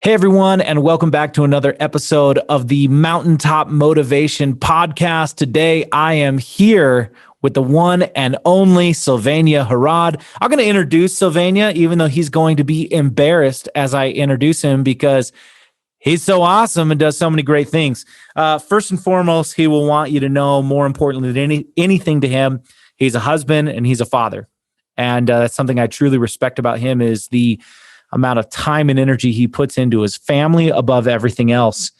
Hey, everyone, and welcome back to another episode of the Mountaintop Motivation Podcast. Today, I am here with the one and only Sylvania Harrod. I'm going to introduce Sylvania, even though he's going to be embarrassed as I introduce him because he's so awesome and does so many great things. First and foremost, he will want you to know, more importantly than anything to him, he's a husband and he's a father. And that's something I truly respect about him is the amount of time and energy he puts into his family above everything else.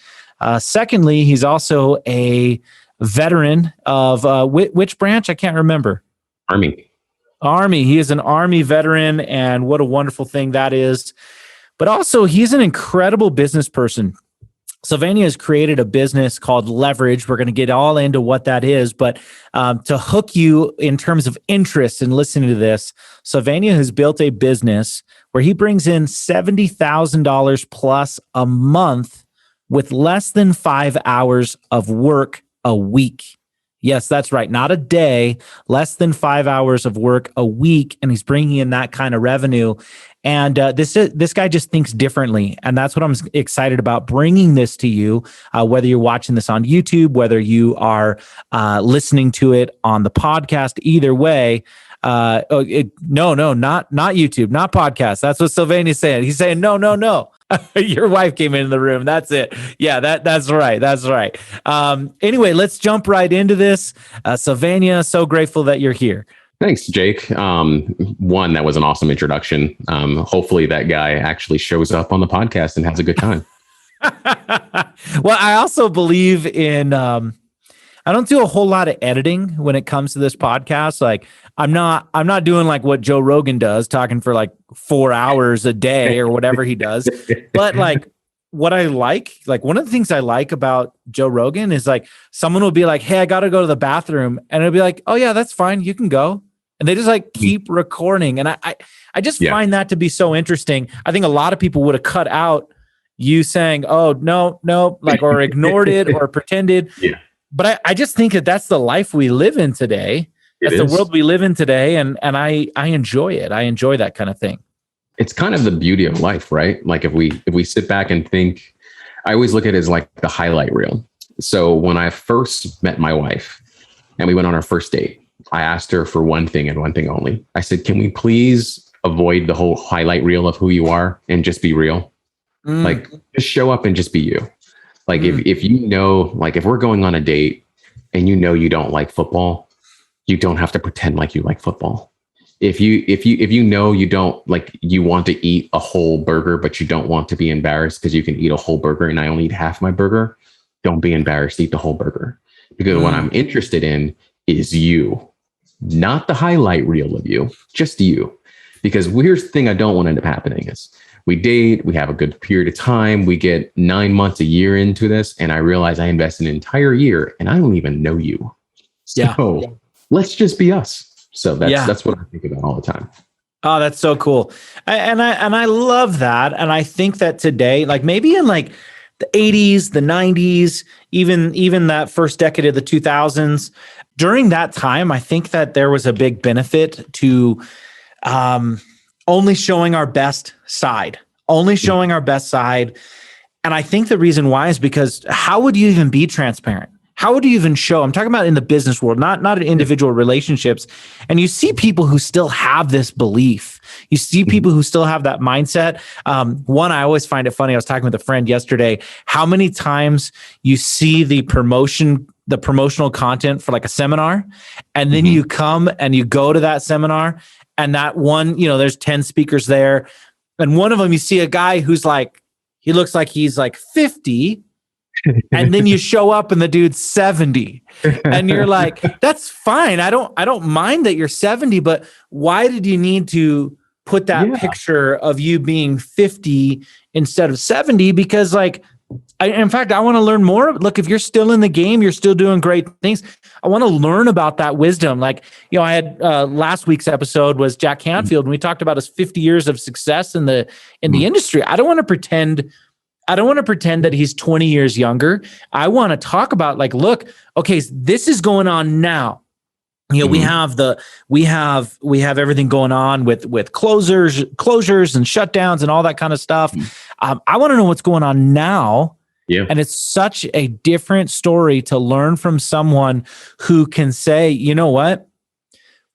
Secondly, he's also a veteran of which branch? I can't remember. Army. He is an Army veteran, and what a wonderful thing that is. But also, he's an incredible business person. Sylvania has created a business called LVRG. We're going to get all into what that is, but to hook you in terms of interest in listening to this, Sylvania has built a business where he brings in $70,000 plus a month with less than 5 hours of work a week. Yes, that's right. Not a day, less than 5 hours of work a week. And he's bringing in that kind of revenue. And this guy just thinks differently. And that's what I'm excited about bringing this to you, whether you're watching this on YouTube, whether you are listening to it on the podcast, either way. Not YouTube, not podcast. That's what Sylvania's saying. He's saying, no. Your wife came into the room. That's it. Yeah, that's right. That's right. Anyway, let's jump right into this. Sylvania, so grateful that you're here. Thanks, Jake. One, that was an awesome introduction. Hopefully that guy actually shows up on the podcast and has a good time. Well, I also believe in, I don't do a whole lot of editing when it comes to this podcast. Like I'm not doing like what Joe Rogan does, talking for like 4 hours a day or whatever he does. But like what I like one of the things I like about Joe Rogan is like someone will be like, hey, I got to go to the bathroom. And it'll be like, oh yeah, that's fine. You can go. And they just like keep recording. And I just find that to be so interesting. I think a lot of people would have cut out you saying, oh, no, like, or ignored it or pretended. Yeah. But I just think that that's the life we live in today. That's the world we live in today. And I enjoy it. I enjoy that kind of thing. It's kind of the beauty of life, right? Like if we sit back and think, I always look at it as like the highlight reel. So when I first met my wife and we went on our first date, I asked her for one thing and one thing only. I said, can we please avoid the whole highlight reel of who you are and just be real? Like just show up and just be you. Like if you know, like if we're going on a date and you don't like football, you don't have to pretend like you like football. If you know you don't like, you want to eat a whole burger, but you don't want to be embarrassed because you can eat a whole burger and I only eat half my burger, don't be embarrassed, eat the whole burger. Because what I'm interested in is you, not the highlight reel of you, just you. Because here's the thing I don't want to end up happening is we date, we have a good period of time, we get 9 months, a year into this, and I realize I invested an entire year and I don't even know you. So let's just be us. So that's what I think about all the time. Oh, that's so cool. And I love that. And I think that today, like maybe in like the 80s, the 90s, even that first decade of the 2000s, during that time, I think that there was a big benefit to only showing our best side. And I think the reason why is because how would you even be transparent? How would you even show? I'm talking about in the business world, not in individual relationships. And you see people who still have this belief. You see people who still have that mindset. One, I always find it funny. I was talking with a friend yesterday, how many times you see the promotional content for like a seminar, and then you come and you go to that seminar, and that one, there's 10 speakers there. And one of them, you see a guy who's like, he looks like he's like 50. And then you show up and the dude's 70 and you're like, that's fine. I don't mind that you're 70, but why did you need to put that picture of you being 50 instead of 70? Because like, in fact, I want to learn more. Look, if you're still in the game, you're still doing great things. I want to learn about that wisdom. Like, I had last week's episode was Jack Canfield, and we talked about his 50 years of success in the industry. I don't want to pretend that he's 20 years younger. I want to talk about like, look, okay, this is going on now. We have everything going on with closures and shutdowns and all that kind of stuff. I want to know what's going on now. Yeah. And it's such a different story to learn from someone who can say, you know what?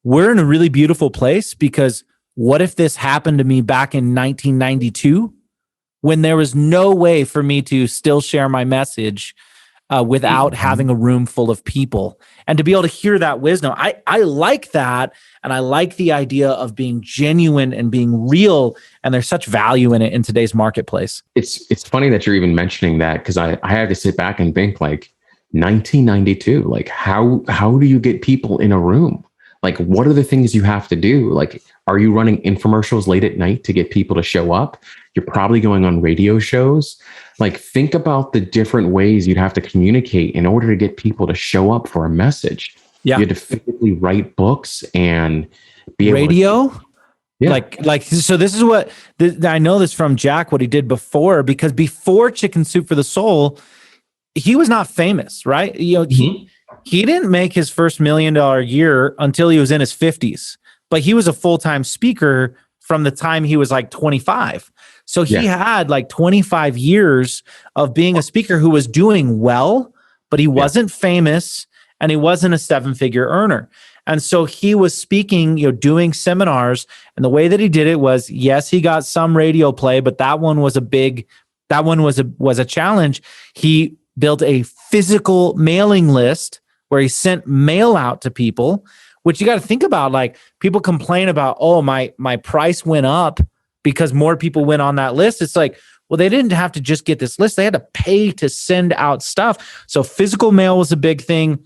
We're in a really beautiful place, because what if this happened to me back in 1992 when there was no way for me to still share my message without having a room full of people, and to be able to hear that wisdom. I like that. And I like the idea of being genuine and being real. And there's such value in it in today's marketplace. It's funny that you're even mentioning that, because I had to sit back and think, like, 1992, like how do you get people in a room? Like, what are the things you have to do? Like, are you running infomercials late at night to get people to show up? You're probably going on radio shows. Like, think about the different ways you'd have to communicate in order to get people to show up for a message. Yeah. You had to physically write books and be able radio. Yeah. Like, so this is what I know this from Jack, what he did before, because before Chicken Soup for the Soul, he was not famous, right? You know, he didn't make his first $1 million year until he was in his 50s, but he was a full-time speaker from the time he was like 25. So he had like 25 years of being a speaker who was doing well, but he wasn't famous and he wasn't a 7-figure earner. And so he was speaking, you know, doing seminars, and the way that he did it was, yes, he got some radio play, but that one was a challenge. He built a physical mailing list where he sent mail out to people, which you got to think about. Like, people complain about, oh, my price went up because more people went on that list. It's like, well, they didn't have to just get this list. They had to pay to send out stuff. So physical mail was a big thing.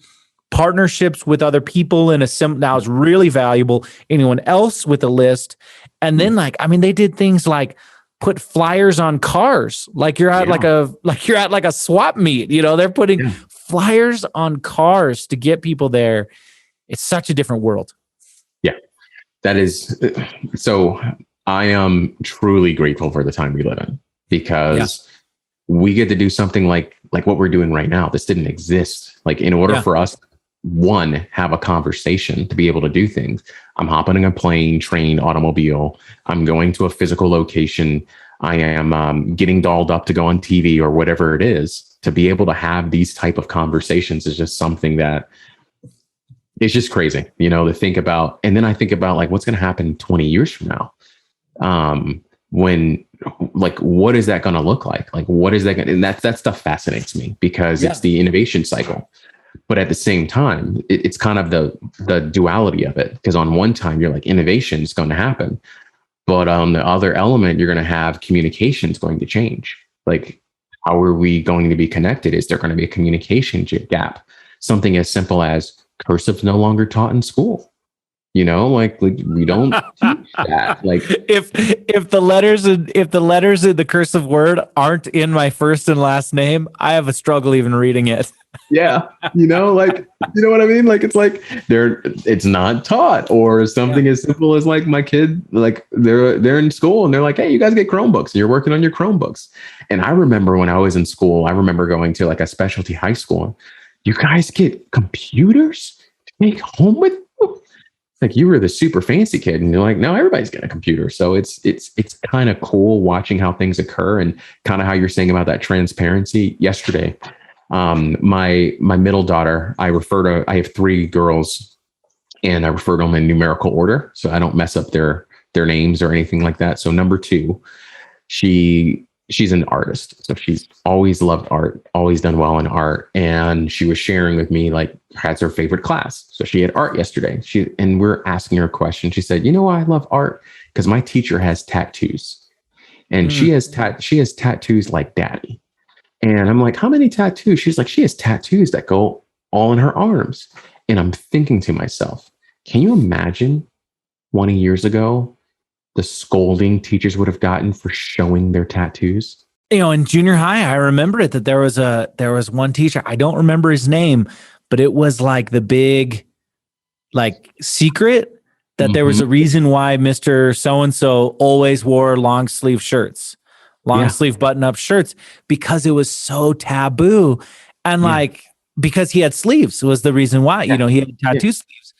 Partnerships with other people in now is really valuable. Anyone else with a list. And then, like, I mean, they did things like put flyers on cars, like you're at like a swap meet. You know, they're putting flyers on cars to get people there. It's such a different world. Yeah, that is. So I am truly grateful for the time we live in, because we get to do something like what we're doing right now. This didn't exist. Like, in order for us, one, have a conversation, to be able to do things, I'm hopping on a plane, train, automobile. I'm going to a physical location. I am getting dolled up to go on TV or whatever it is. To be able to have these type of conversations is just something that it's just crazy, you know, to think about. And then I think about, like, what's going to happen 20 years from now? When, like, what is that going to look like? Like, what is that going to, and that stuff fascinates me, because it's the innovation cycle. But at the same time, it's kind of the duality of it, because on one time you're like, innovation is going to happen, but on the other element, you're going to have communication is going to change. Like, how are we going to be connected? Is there going to be a communication gap? Something as simple as cursive's no longer taught in school. You know, like we don't teach that. Like, if the letters in the cursive word aren't in my first and last name, I have a struggle even reading it. Yeah, you know, like, you know what I mean? Like, it's like it's not taught, or something as simple as, like, my kid, like, they're in school and they're like, hey, you guys get Chromebooks and you're working on your Chromebooks. And I remember when I was in school, I remember going to like a specialty high school. You guys get computers to take home with you? Like, you were the super fancy kid, and you're like, no, everybody's got a computer. So it's kind of cool watching how things occur, and kind of how you're saying about that transparency. Yesterday, my middle daughter, I have 3 girls, and I refer to them in numerical order, so I don't mess up their names or anything like that. So number 2, she's an artist. So she's always loved art, always done well in art. And she was sharing with me, like, that's her favorite class. So she had art yesterday. And we're asking her a question. She said, you know why I love art? Because my teacher has tattoos, and she has tattoos like daddy. And I'm like, how many tattoos? She's like, she has tattoos that go all in her arms. And I'm thinking to myself, can you imagine 20 years ago, the scolding teachers would have gotten for showing their tattoos? You know, in junior high, I remember it, that there was one teacher, I don't remember his name, but it was like the big, like, secret that there was a reason why Mr. So-and-so always wore long sleeve shirts, sleeve button up shirts, because it was so taboo. And like, because he had sleeves was the reason why, you know, he had tattoo sleeves.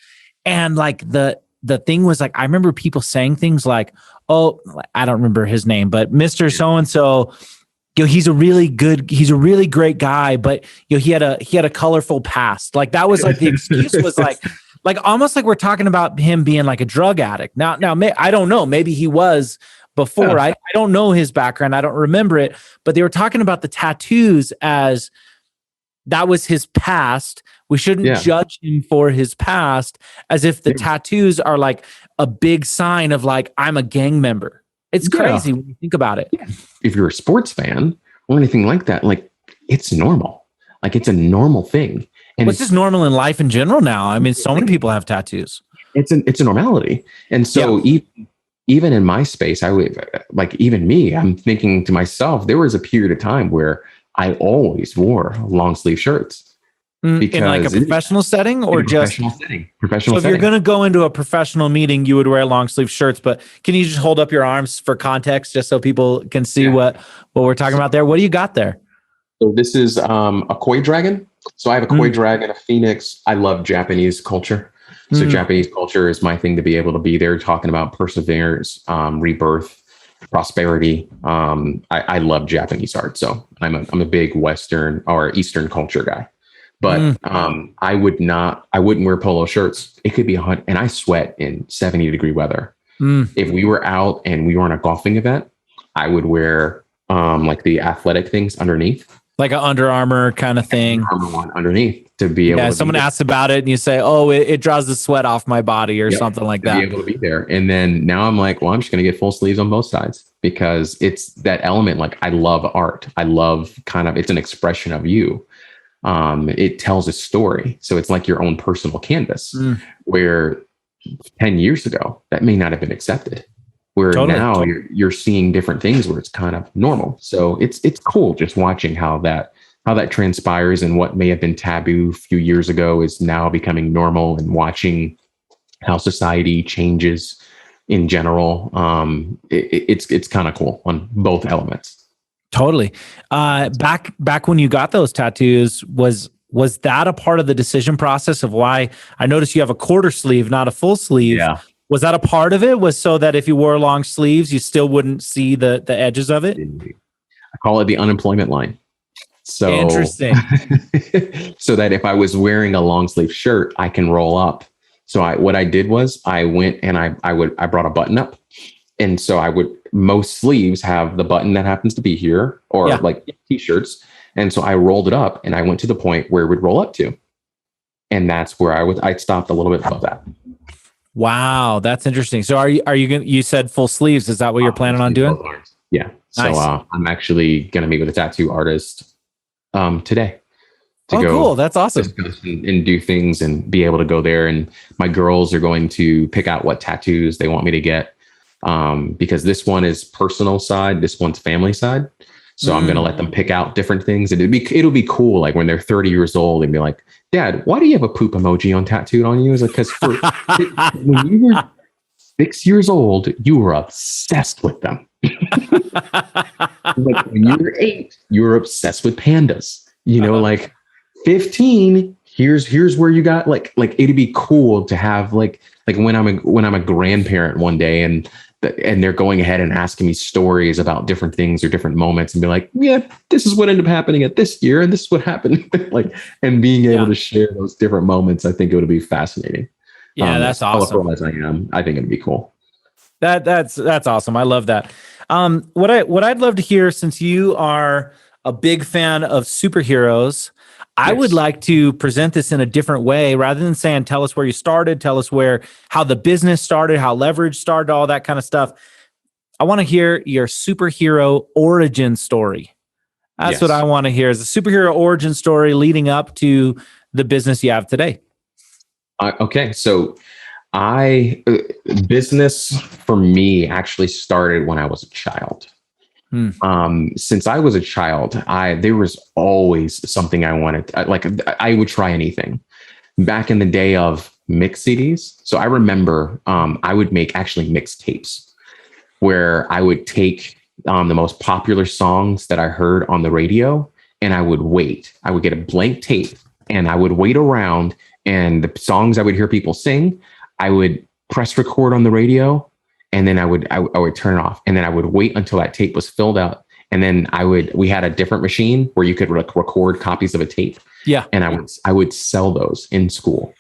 And like the thing was, like, I remember people saying things like, oh, I don't remember his name, but Mr. So-and-so, he's a really great guy, but he had a colorful past. Like that was like the excuse was like almost like we're talking about him being like a drug addict. Now, I don't know. Maybe he was before. I don't know his background. I don't remember it, but they were talking about the tattoos as that was his past. We shouldn't judge him for his past as if the tattoos are like a big sign of like, I'm a gang member. It's crazy when you think about it. Yeah. If you're a sports fan or anything like that, like it's normal. Like it's a normal thing. And it's just normal in life in general now. I mean, so many people have tattoos. It's a normality. And so even in my space, I would like, even me, I'm thinking to myself, there was a period of time where I always wore long sleeve shirts. Because in like a professional setting or just professional so if you're going to go into a professional meeting, you would wear long sleeve shirts, but can you just hold up your arms for context just so people can see what we're talking about there? What do you got there? So this is a koi dragon. So I have a koi dragon, a phoenix. I love Japanese culture. So Japanese culture is my thing to be able to be there talking about perseverance, rebirth, prosperity. I love Japanese art. So I'm a big Western or Eastern culture guy. But I wouldn't wear polo shirts. It could be hot, and I sweat in 70-degree weather. If we were out and we were on a golfing event, I would wear like the athletic things underneath. Like an Under Armour kind of thing. Under Armour one underneath to be able to someone asks about it and you say, oh, it draws the sweat off my body or something like that. Be able to be there. And then now I'm like, well, I'm just going to get full sleeves on both sides because it's that element. Like I love art. I love it's an expression of you. It tells a story. So it's like your own personal canvas where 10 years ago, that may not have been accepted. Where now you're seeing different things where it's kind of normal. So it's cool just watching how that transpires and what may have been taboo a few years ago is now becoming normal, and watching how society changes in general. It's kind of cool on both elements. Totally. Back when you got those tattoos, was that a part of the decision process of why I noticed you have a quarter sleeve, not a full sleeve? Yeah. Was that a part of it? Was so that if you wore long sleeves, you still wouldn't see the edges of it? I call it the unemployment line. So interesting. So that if I was wearing a long sleeve shirt, I can roll up. So what I did was I went and I brought a button up. And so most sleeves have the button that happens to be here or like t-shirts. And so I rolled it up and I went to the point where it would roll up to. And that's where I stopped a little bit above that. Wow, that's interesting. So are you going? You said full sleeves. Is that what you're planning on doing? Yeah. So nice. I'm actually going to meet with a tattoo artist today. Cool. That's awesome. Discuss and do things and be able to go there. And my girls are going to pick out what tattoos they want me to get because this one is personal side, this one's family side. So I'm going to let them pick out different things. And it'll be cool. Like when they're 30 years old and be like, Dad, why do you have a poop emoji tattooed on you? It's like, because when you were 6 years old, you were obsessed with them. Like when you were 8, you were obsessed with pandas. Like 15, here's where you got like it'd be cool to have like when I'm a grandparent one day and they're going ahead and asking me stories about different things or different moments and be like, yeah, this is what ended up happening at this year. And this is what happened. And being able to share those different moments, I think it would be fascinating. Yeah, that's awesome. As I am, I think it'd be cool. That's awesome. I love that. What I'd love to hear, since you are a big fan of superheroes, I would like to present this in a different way rather than saying, tell us where you started, tell us how the business started, how leverage started, all that kind of stuff. I want to hear your superhero origin story. That's what I want to hear, is a superhero origin story leading up to the business you have today. Okay. So business for me actually started when I was a child. Since I was a child, there was always something I wanted. I would try anything. Back in the day of mix CDs, so I remember I would make actually mix tapes where I would take the most popular songs that I heard on the radio, and I would wait. I would get a blank tape, and I would wait around, and the songs I would hear people sing, I would press record on the radio, and then I would turn it off, and then I would wait until that tape was filled out. And then we had a different machine where you could record copies of a tape. Yeah. And I would sell those in school.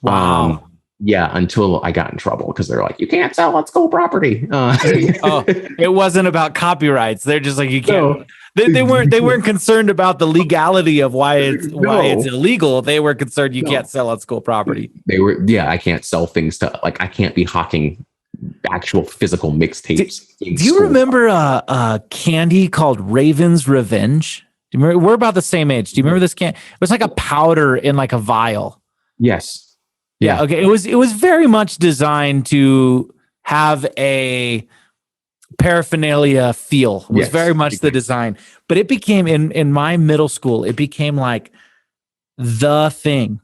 Wow. Yeah. Until I got in trouble because they're like, you can't sell on school property. It wasn't about copyrights. They're just like, you can't. No. They weren't concerned about the legality of why it's illegal. They were concerned you can't sell on school property. I can't sell things I can't be hawking actual physical mixtapes. Do you remember a candy called Raven's Revenge? Do you remember? We're about the same age. Do you remember this candy? It was like a powder in like a vial. Yes. Yeah. Okay. It was very much designed to have a paraphernalia feel. It was very much the design, but it became in my middle school, it became like the thing.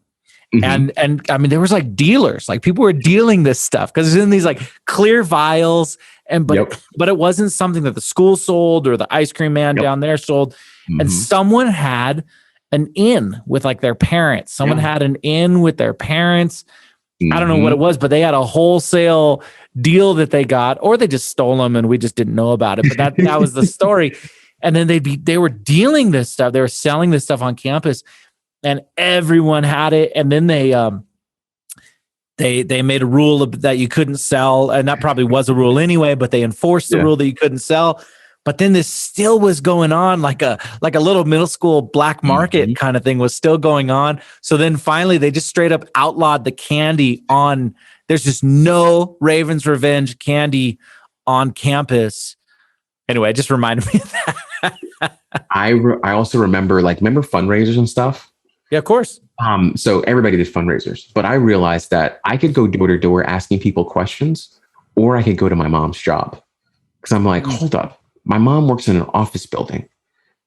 Mm-hmm. And I mean, there was like dealers, like people were dealing this stuff because it's in these like clear vials, but it wasn't something that the school sold or the ice cream man down there sold. Mm-hmm. And someone had an in with like their parents. Someone had an in with their parents. Mm-hmm. I don't know what it was, but they had a wholesale deal that they got, or they just stole them and we just didn't know about it. But that was the story. And then they were dealing this stuff. They were selling this stuff on campus. And everyone had it, and then they made a rule that you couldn't sell, and that probably was a rule anyway. But they enforced the rule that you couldn't sell. But then this still was going on, like a little middle school black market kind of thing was still going on. So then finally, they just straight up outlawed the candy on. There's just no Raven's Revenge candy on campus. Anyway, it just reminded me of that. I also remember fundraisers and stuff. Yeah, of course. So everybody did fundraisers, but I realized that I could go door to door asking people questions, or I could go to my mom's job. Because I'm like, hold up. My mom works in an office building.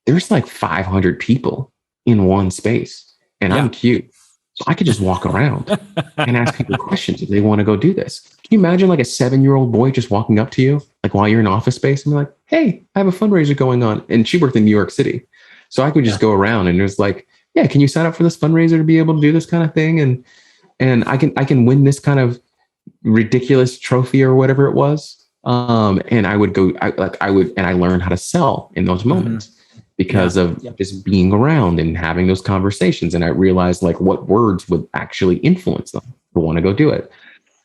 There's like 500 people in one space, and I'm cute. So I could just walk around and ask people questions if they want to go do this. Can you imagine like a 7-year-old boy just walking up to you, like while you're in office space, and be like, hey, I have a fundraiser going on. And she worked in New York City. So I could just go around and there's like, yeah, can you sign up for this fundraiser to be able to do this kind of thing? And I can win this kind of ridiculous trophy or whatever it was. And I learned how to sell in those moments because of just being around and having those conversations. And I realized like what words would actually influence them to want to go do it.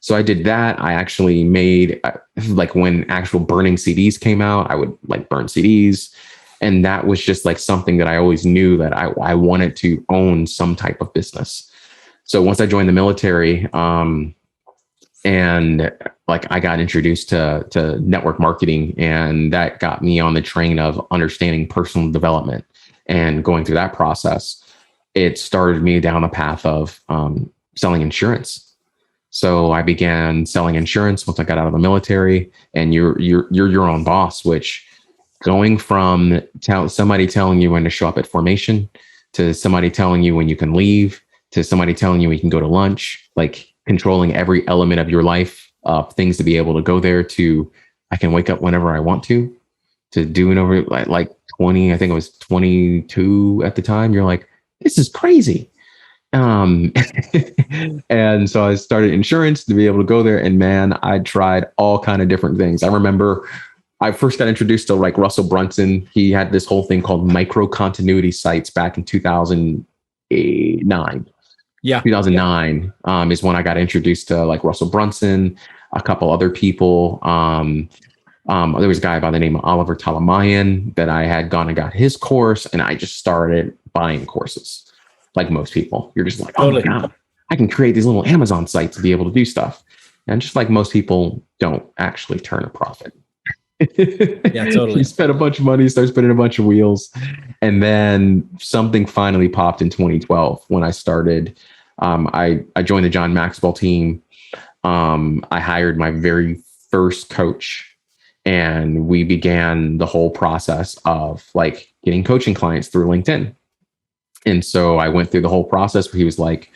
So I did that. I actually made like when actual burning CDs came out, I would like burn CDs. And that was just like something that I always knew that I wanted to own some type of business. So once I joined the military, and like I got introduced to network marketing, and that got me on the train of understanding personal development and going through that process. It started me down the path of selling insurance. So I began selling insurance once I got out of the military, and you're your own boss, which going from somebody telling you when to show up at formation, to somebody telling you when you can leave, to somebody telling you when you can go to lunch, like controlling every element of your life, things to be able to go there, to I can wake up whenever I want to doing over like 20, I think it was 22 at the time. You're like, this is crazy. And so I started insurance to be able to go there, and man, I tried all kind of different things. I remember I first got introduced to like Russell Brunson. He had this whole thing called micro continuity sites back in 2009. Yeah. 2009 is when I got introduced to like Russell Brunson, a couple other people. There was a guy by the name of Oliver Talamayan that I had gone and got his course, and I just started buying courses. Like most people, you're just like, oh my God, I can create these little Amazon sites to be able to do stuff. And just like most people don't actually turn a profit. Yeah, totally. You spend a bunch of money, start spinning a bunch of wheels. And then something finally popped in 2012 when I started. I joined the John Maxwell team. I hired my very first coach, and we began the whole process of like getting coaching clients through LinkedIn. And so I went through the whole process where he was like,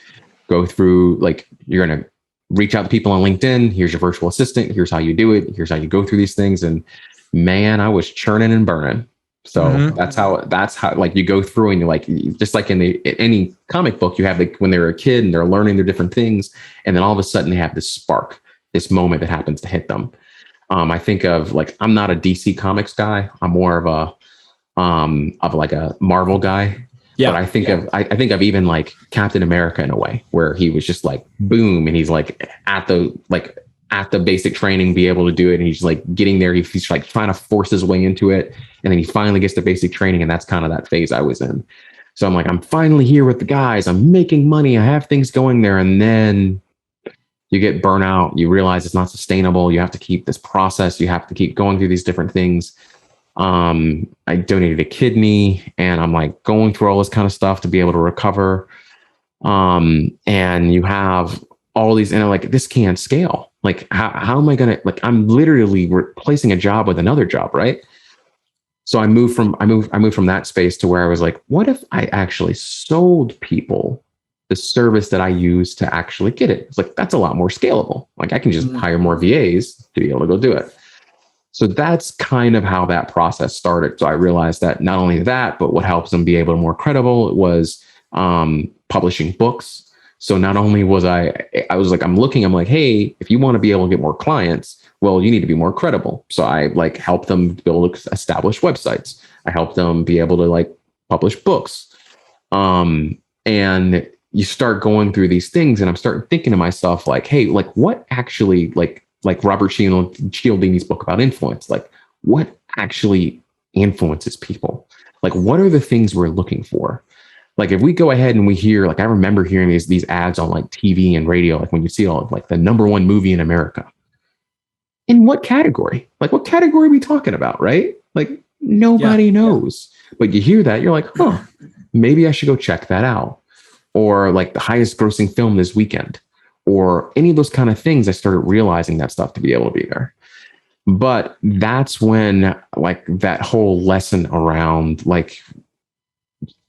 go through, like, you're going to reach out to people on LinkedIn. Here's your virtual assistant. Here's how you do it. Here's how you go through these things. And man, I was churning and burning. So that's how like you go through, and you're like, just like in any comic book, you have like when they're a kid and they're learning their different things. And then all of a sudden they have this spark, this moment that happens to hit them. I think of like, I'm not a DC Comics guy. I'm more of like a Marvel guy. Yeah. But I think of even like Captain America in a way where he was just like boom, and he's like at the basic training, be able to do it, and he's like getting there. He's like trying to force his way into it, and then he finally gets to basic training, and that's kind of that phase I was in. So I'm like, I'm finally here with the guys. I'm making money. I have things going there, and then you get burnout. You realize it's not sustainable. You have to keep this process. You have to keep going through these different things. I donated a kidney, and I'm like going through all this kind of stuff to be able to recover. And you have all these, and I'm like, this can't scale. Like, how am I going to, like, I'm literally replacing a job with another job. Right. So I moved from that space to where I was like, what if I actually sold people the service that I use to actually get it? It's like, that's a lot more scalable. Like, I can just hire more VAs to be able to go do it. So that's kind of how that process started. So I realized that not only that, but what helps them be able to more credible was publishing books. So not only was I was like, I'm like, hey, if you want to be able to get more clients, well, you need to be more credible. So I like help them be able to establish websites. I help them be able to like publish books. And you start going through these things, and I'm starting thinking to myself, like, hey, like what actually like Robert Cialdini's book about influence, like what actually influences people? Like, what are the things we're looking for? Like, if we go ahead and we hear, like, I remember hearing these ads on like TV and radio, like when you see all like the #1 movie in America. In what category? Like, what category are we talking about? Right? Like, nobody knows. But you hear that, you're like, huh, maybe I should go check that out. Or like the highest grossing film this weekend, or any of those kind of things. I started realizing that stuff to be able to be there. But that's when like that whole lesson around like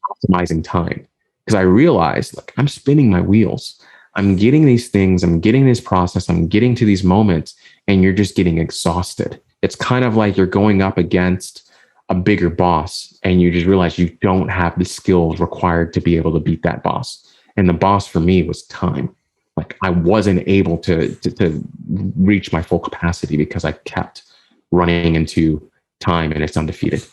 optimizing time, because I realized like I'm spinning my wheels. I'm getting these things, I'm getting this process, I'm getting to these moments, and you're just getting exhausted. It's kind of like you're going up against a bigger boss, and you just realize you don't have the skills required to be able to beat that boss. And the boss for me was time. Like, I wasn't able to reach my full capacity because I kept running into time, and it's undefeated.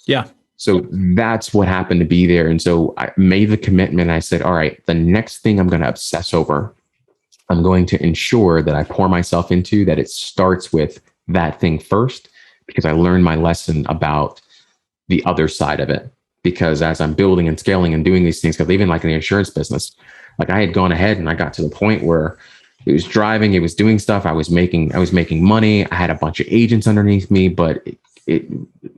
Yeah. So that's what happened to be there. And so I made the commitment. I said, all right, the next thing I'm going to obsess over, I'm going to ensure that I pour myself into, that it starts with that thing first, because I learned my lesson about the other side of it. Because as I'm building and scaling and doing these things, because even like in the insurance business, like I had gone ahead and I got to the point where it was driving, it was doing stuff. I was making money. I had a bunch of agents underneath me, but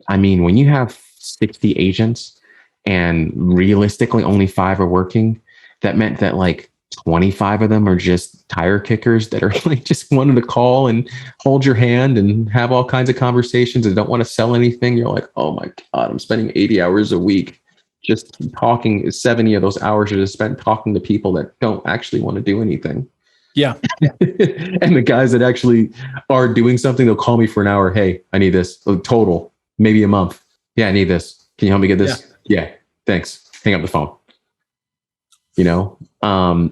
I mean, when you have 60 agents and realistically only 5 are working, that meant that like 25 of them are just tire kickers that are like just wanting to call and hold your hand and have all kinds of conversations and don't want to sell anything. You're like, oh my God, I'm spending 80 hours a week just talking. 70 of those hours are just spent talking to people that don't actually want to do anything. Yeah. And the guys that actually are doing something, they'll call me for an hour. Hey, I need this. Total, maybe a month. Yeah, I need this. Can you help me get this? Yeah, thanks. Hang up the phone. You know?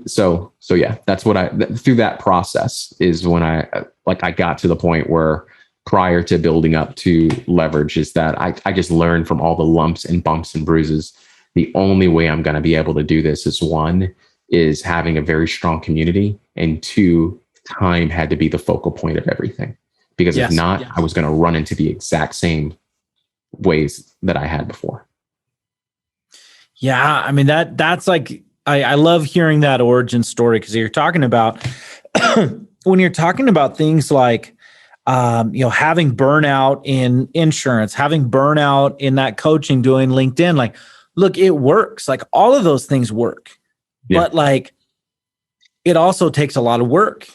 So yeah, that's what through that process is when I got to the point where prior to building up to leverage is that I just learned from all the lumps and bumps and bruises. The only way I'm going to be able to do this is 1 is having a very strong community, and 2, time had to be the focal point of everything, because if not, I was going to run into the exact same ways that I had before. Yeah. I mean, that's like, I love hearing that origin story, because you're talking about when you're talking about things like, having burnout in insurance, having burnout in that coaching, doing LinkedIn, like, look, it works. Like, all of those things work, but like, it also takes a lot of work.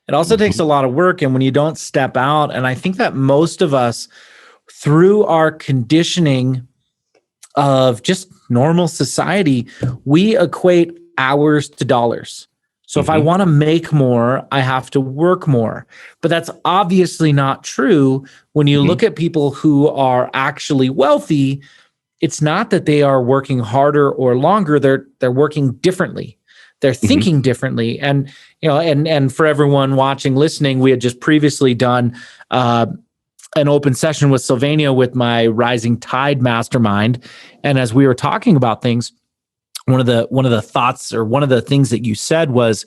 It also takes a lot of work. And when you don't step out, and I think that most of us, through our conditioning of just normal society, we equate hours to dollars. So if I want to make more, I have to work more. But that's obviously not true. When you look at people who are actually wealthy, it's not that they are working harder or longer. They're working differently. They're thinking differently. And, and for everyone watching, listening, we had just previously done an open session with Sylvania with my Rising Tide Mastermind. And as we were talking about things, one of the thoughts, or one of the things that you said was,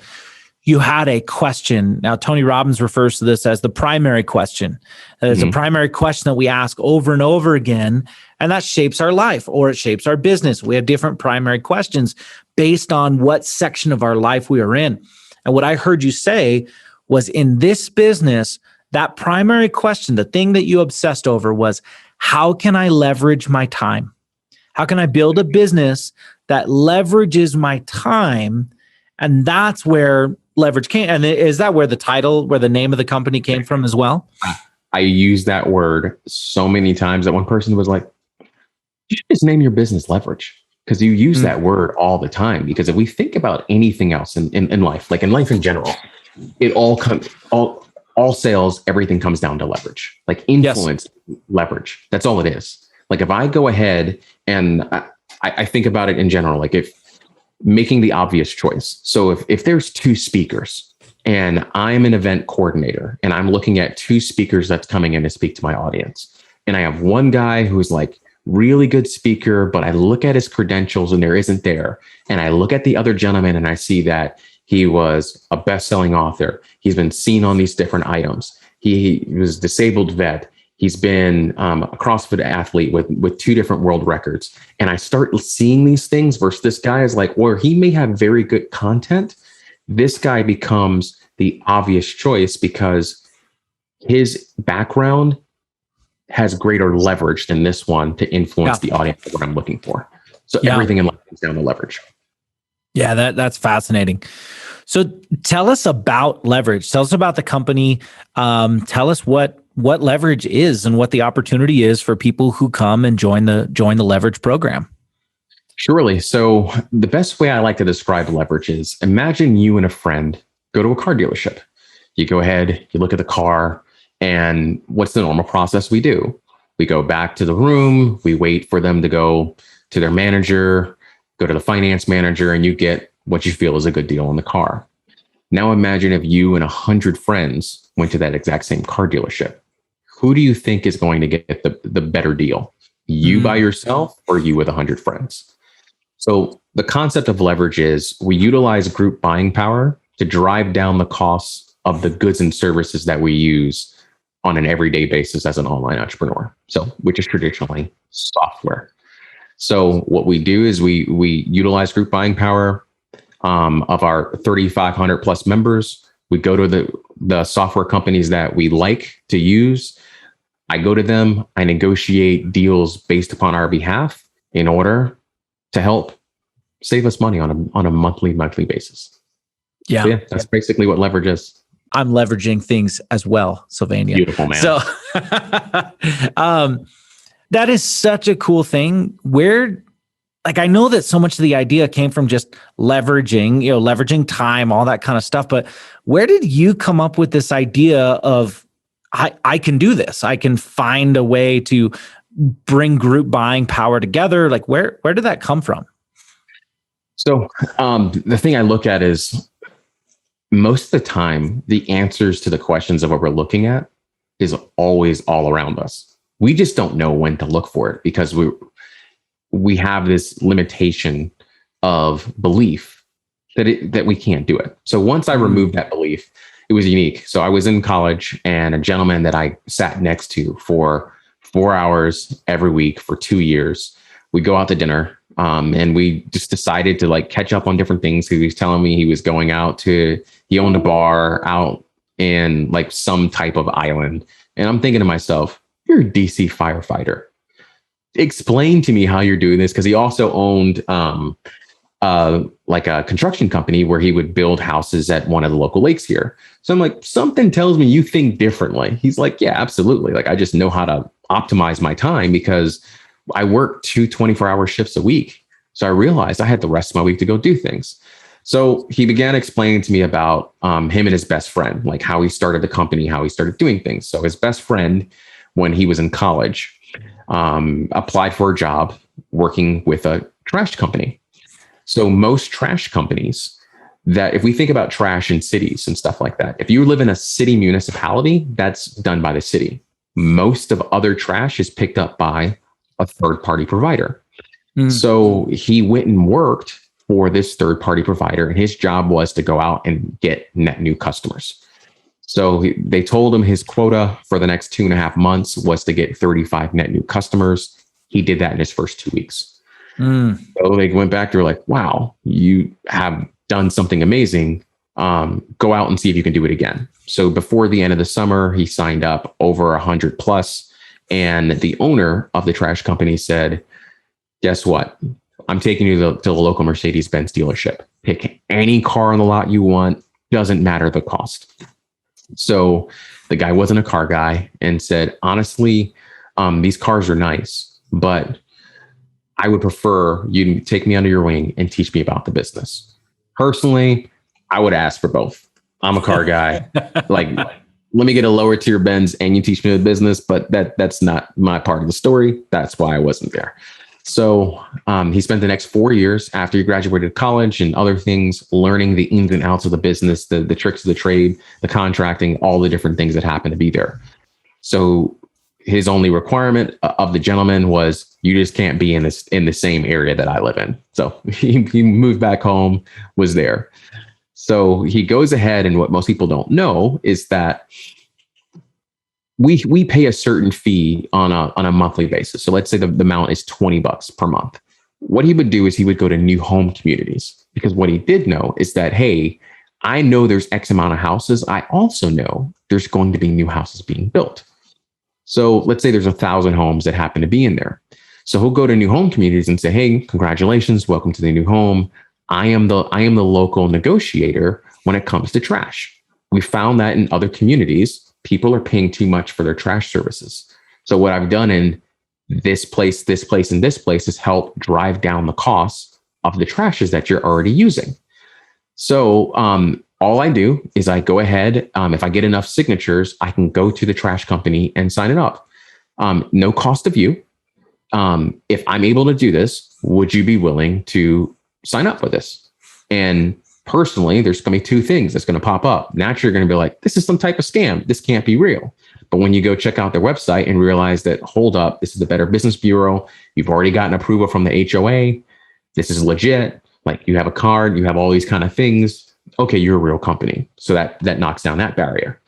you had a question. Now, Tony Robbins refers to this as the primary question. It's a primary question that we ask over and over again, and that shapes our life, or it shapes our business. We have different primary questions based on what section of our life we are in. And what I heard you say was, in this business, that primary question, the thing that you obsessed over, was, how can I leverage my time? How can I build a business that leverages my time? And that's where leverage came. And is that where the name of the company came from as well? I use that word so many times that one person was like, you should just name your business Leverage, because you use that word all the time. Because if we think about anything else in life, like in life in general, it all sales, everything comes down to leverage, like influence, leverage. That's all it is. Like if I go ahead and I think about it in general, like if making the obvious choice. So if there's two speakers and I'm an event coordinator and I'm looking at two speakers that's coming in to speak to my audience, and I have one guy who's like really good speaker, but I look at his credentials and there isn't there. And I look at the other gentleman and I see that he was a best-selling author. He's been seen on these different items. He was a disabled vet. He's been a CrossFit athlete with 2 different world records. And I start seeing these things versus this guy is like, where he may have very good content. This guy becomes the obvious choice because his background has greater leverage than this one to influence the audience of what I'm looking for. So everything in life comes down to leverage. Yeah, that's fascinating. So tell us about Leverage. Tell us about the company. Tell us what Leverage is and what the opportunity is for people who come and join the Leverage program. Surely. So the best way I like to describe Leverage is, imagine you and a friend go to a car dealership. You go ahead, you look at the car, and what's the normal process we do? We go back to the room, we wait for them to go to their manager, go to the finance manager, and you get what you feel is a good deal on the car. Now imagine if you and 100 friends went to that exact same car dealership. Who do you think is going to get the better deal? You by yourself, or you with 100 friends? So the concept of Leverage is, we utilize group buying power to drive down the costs of the goods and services that we use on an everyday basis as an online entrepreneur. So, which is traditionally software. So what we do is we utilize group buying power of our 3,500 plus members. We go to the software companies that we like to use. I go to them, I negotiate deals based upon our behalf in order to help save us money on a monthly basis. Yeah. So yeah, that's basically what Leverage is. I'm leveraging things as well, Sylvania. Beautiful, man. So that is such a cool thing. I know that so much of the idea came from just leveraging time, all that kind of stuff. But where did you come up with this idea of, I can do this? I can find a way to bring group buying power together. Like where did that come from? So the thing I look at is, most of the time, the answers to the questions of what we're looking at is always all around us. We just don't know when to look for it because we have this limitation of belief that we can't do it. So once I removed that belief, it was unique. So I was in college, and a gentleman that I sat next to for 4 hours every week for 2 years, we go out to dinner. And we just decided to catch up on different things. He was telling me he owned a bar out in some type of island. And I'm thinking to myself, you're a DC firefighter. Explain to me how you're doing this. Cause he also owned, a construction company where he would build houses at one of the local lakes here. So I'm like, something tells me you think differently. He's like, yeah, absolutely. I just know how to optimize my time because I work 2 24-hour shifts a week. So I realized I had the rest of my week to go do things. So he began explaining to me about him and his best friend, like how he started the company, how he started doing things. So his best friend, when he was in college, applied for a job working with a trash company. So most trash companies, that if we think about trash in cities and stuff like that, if you live in a city municipality, that's done by the city. Most of other trash is picked up by a third party provider. So he went and worked for this third party provider, and his job was to go out and get net new customers. So they told him his quota for the next 2.5 months was to get 35 net new customers. He did that in his first 2 weeks. So they went back. They were like, wow, you have done something amazing. Go out and see if you can do it again. So before the end of the summer, he signed up over 100 plus. And the owner of the trash company said, guess what? I'm taking you to the local Mercedes-Benz dealership. Pick any car on the lot you want. Doesn't matter the cost. So the guy wasn't a car guy and said, honestly, these cars are nice, but I would prefer you to take me under your wing and teach me about the business. Personally, I would ask for both. I'm a car guy. Like, let me get a lower tier Benz and you teach me the business, but that's not my part of the story. That's why I wasn't there. So he spent the next 4 years after he graduated college and other things, learning the ins and outs of the business, the tricks of the trade, the contracting, all the different things that happen to be there. So his only requirement of the gentleman was, you just can't be in the same area that I live in. So he moved back home, was there. So he goes ahead, and what most people don't know is that we pay a certain fee on a monthly basis. So let's say the amount is $20 per month. What he would do is he would go to new home communities, because what he did know is that, hey, I know there's X amount of houses. I also know there's going to be new houses being built. So let's say there's 1,000 homes that happen to be in there. So he'll go to new home communities and say, hey, congratulations, welcome to the new home. I am the local negotiator when it comes to trash. We found that in other communities, people are paying too much for their trash services. So what I've done in this place, and this place is help drive down the costs of the trashes that you're already using. So all I do is I go ahead. If I get enough signatures, I can go to the trash company and sign it up. No cost of you. If I'm able to do this, would you be willing to sign up for this? And personally, there's going to be two things that's going to pop up. Naturally, you're going to be like, this is some type of scam. This can't be real. But when you go check out their website and realize that, hold up, this is the Better Business Bureau. You've already gotten approval from the HOA. This is legit. Like, you have a card, you have all these kind of things. Okay, you're a real company. So that knocks down that barrier,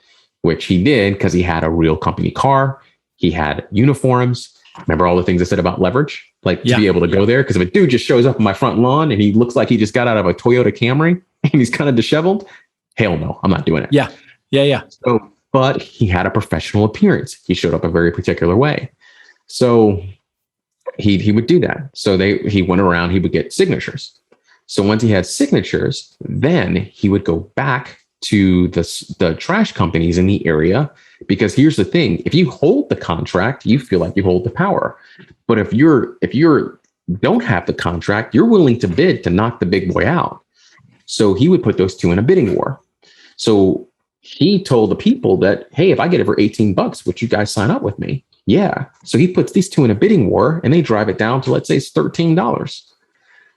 which he did because he had a real company car. He had uniforms. Remember all the things I said about leverage? Like, to be able to go there, because if a dude just shows up on my front lawn and he looks like he just got out of a Toyota Camry and he's kind of disheveled, hell no, I'm not doing it. Yeah. So, but he had a professional appearance. He showed up a very particular way. So he would do that. So he went around, he would get signatures. So once he had signatures, then he would go back to the trash companies in the area, because here's the thing: if you hold the contract, you feel like you hold the power. But if you're don't have the contract, you're willing to bid to knock the big boy out. So he would put those two in a bidding war. So he told the people that, hey, if I get it for $18, would you guys sign up with me? Yeah. So he puts these two in a bidding war, and they drive it down to, let's say, it's $13.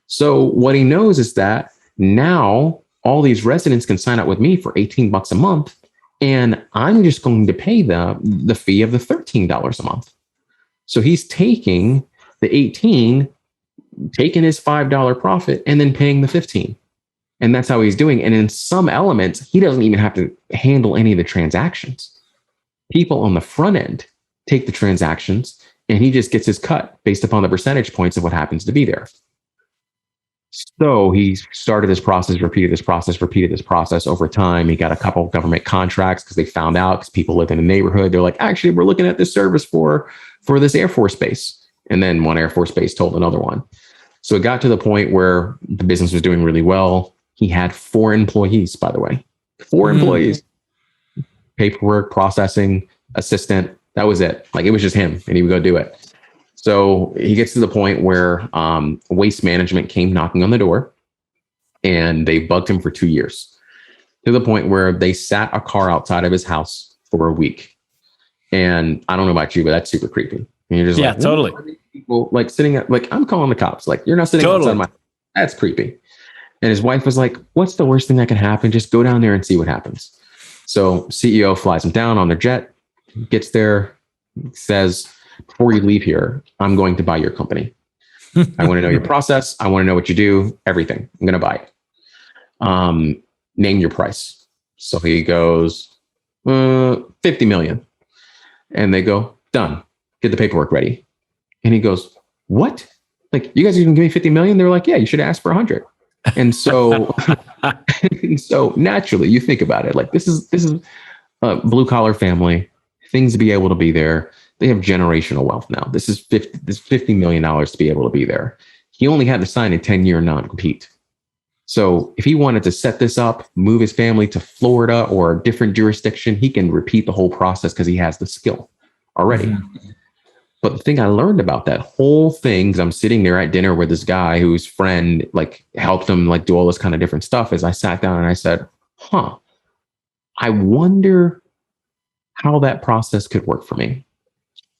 So what he knows is that now all these residents can sign up with me for $18 a month, and I'm just going to pay the fee of the $13 a month. So he's taking the 18, taking his $5 profit, and then paying the 15. And that's how he's doing. And in some elements, he doesn't even have to handle any of the transactions. People on the front end take the transactions, and he just gets his cut based upon the percentage points of what happens to be there. So he started this process, repeated this process over time. He got a couple of government contracts because they found out, because people live in the neighborhood. They're like, actually, we're looking at this service for this Air Force base. And then one Air Force base told another one. So it got to the point where the business was doing really well. He had 4 employees, by the way, 4 employees, paperwork, processing, assistant. That was it. Like, it was just him, and he would go do it. So he gets to the point where Waste Management came knocking on the door, and they bugged him for 2 years, to the point where they sat a car outside of his house for a week. And I don't know about you, but that's super creepy. And you're just like, totally. People like sitting at, like, I'm calling the cops. Like, you're not sitting outside my, that's creepy. And his wife was like, what's the worst thing that can happen? Just go down there and see what happens. So CEO flies him down on their jet, gets there, says, before you leave here, I'm going to buy your company. I want to know your process. I want to know what you do, everything. I'm going to buy it. Name your price. So he goes, 50 million. And they go, done. Get the paperwork ready. And he goes, what? Like, you guys are going to give me 50 million? They're like, yeah, you should ask for 100. And so, so naturally you think about it, like this is a blue collar family, things to be able to be there. They have generational wealth now. This is $50 million to be able to be there. He only had to sign a 10-year non-compete. So if he wanted to set this up, move his family to Florida or a different jurisdiction, he can repeat the whole process because he has the skill already. Mm-hmm. But the thing I learned about that whole thing, because I'm sitting there at dinner with this guy whose friend like helped him like do all this kind of different stuff, is I sat down and I said, I wonder how that process could work for me.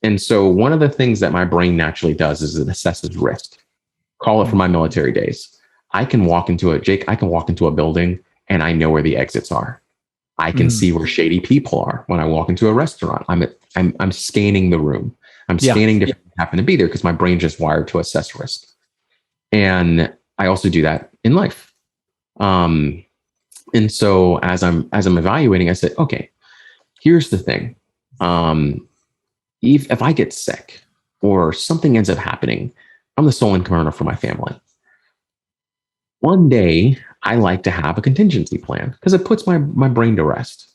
And so one of the things that my brain naturally does is it assesses risk. Call it from my military days. I can walk into a building and I know where the exits are. I can see where shady people are. When I walk into a restaurant, I'm scanning the room. I'm scanning different people happen to be there because my brain just wired to assess risk. And I also do that in life. And so as I'm evaluating, I said, okay, here's the thing. If I get sick or something ends up happening, I'm the sole income earner for my family. One day, I like to have a contingency plan because it puts my brain to rest.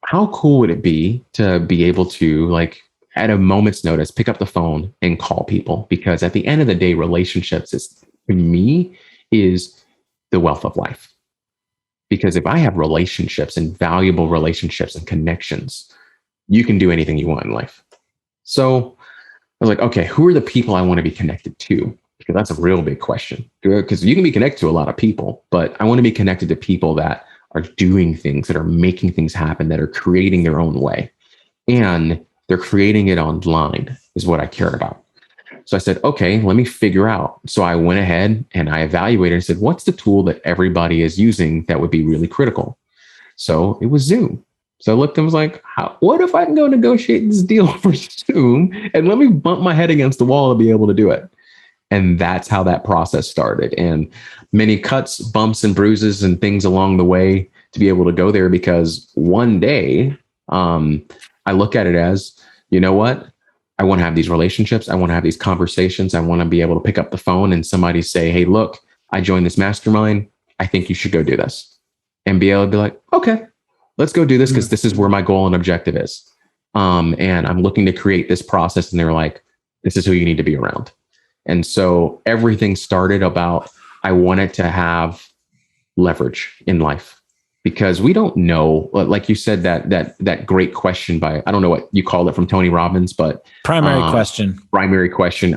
How cool would it be to be able to, like, at a moment's notice, pick up the phone and call people? Because at the end of the day, relationships for me is the wealth of life. Because if I have relationships and valuable relationships and connections, you can do anything you want in life. So I was like, okay, who are the people I want to be connected to? Because that's a real big question. Because you can be connected to a lot of people, but I want to be connected to people that are doing things, that are making things happen, that are creating their own way. And they're creating it online is what I care about. So I said, okay, let me figure out. So I went ahead and I evaluated and said, what's the tool that everybody is using that would be really critical? So it was Zoom. So I looked and was like, what if I can go negotiate this deal for Zoom and let me bump my head against the wall to be able to do it? And that's how that process started. And many cuts, bumps, and bruises and things along the way to be able to go there, because one day I look at it as, you know what? I want to have these relationships. I want to have these conversations. I want to be able to pick up the phone and somebody say, hey, look, I joined this mastermind. I think you should go do this. And be able to be like, okay, let's go do this because this is where my goal and objective is. And I'm looking to create this process. And they're like, this is who you need to be around. And so everything started about, I wanted to have leverage in life. Because we don't know, like you said, that great question by, I don't know what you called it, from Tony Robbins, but primary question.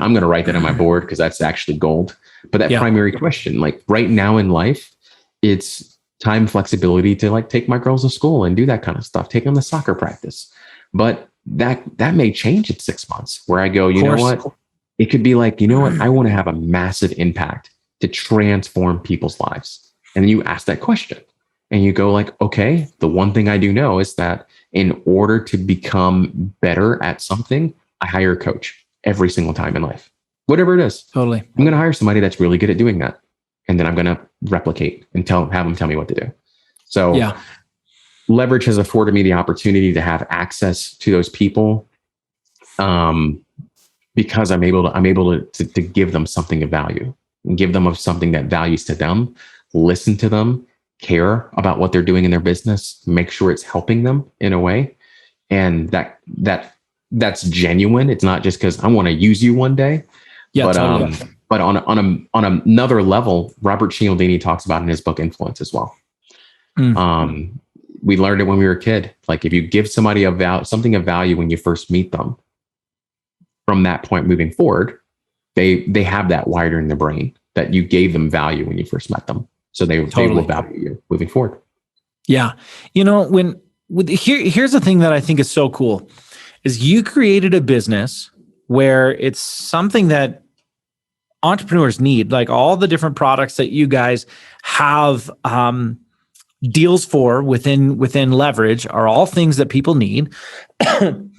I'm going to write that on my board because that's actually gold. But that primary question, like right now in life, it's time flexibility to like take my girls to school and do that kind of stuff, take them to soccer practice. But that may change in 6 months where I go, you know what? It could be like, you know what? I want to have a massive impact to transform people's lives. And then you ask that question. And you go like, okay, the one thing I do know is that in order to become better at something, I hire a coach every single time in life, whatever it is. Totally. I'm going to hire somebody that's really good at doing that. And then I'm going to replicate and have them tell me what to do. So leverage has afforded me the opportunity to have access to those people, because I'm able to give them something of value and give them of something that values to them, listen to them, care about what they're doing in their business, make sure it's helping them in a way. And that's genuine. It's not just because I want to use you one day. Yeah, but totally. But on another level, Robert Cialdini talks about in his book Influence as well. We learned it when we were a kid. Like if you give somebody something of value when you first meet them, from that point moving forward, they have that wired in their brain that you gave them value when you first met them. So they will value you moving forward. Yeah. You know, here's the thing that I think is so cool is you created a business where it's something that entrepreneurs need, like all the different products that you guys have deals for within leverage, are all things that people need.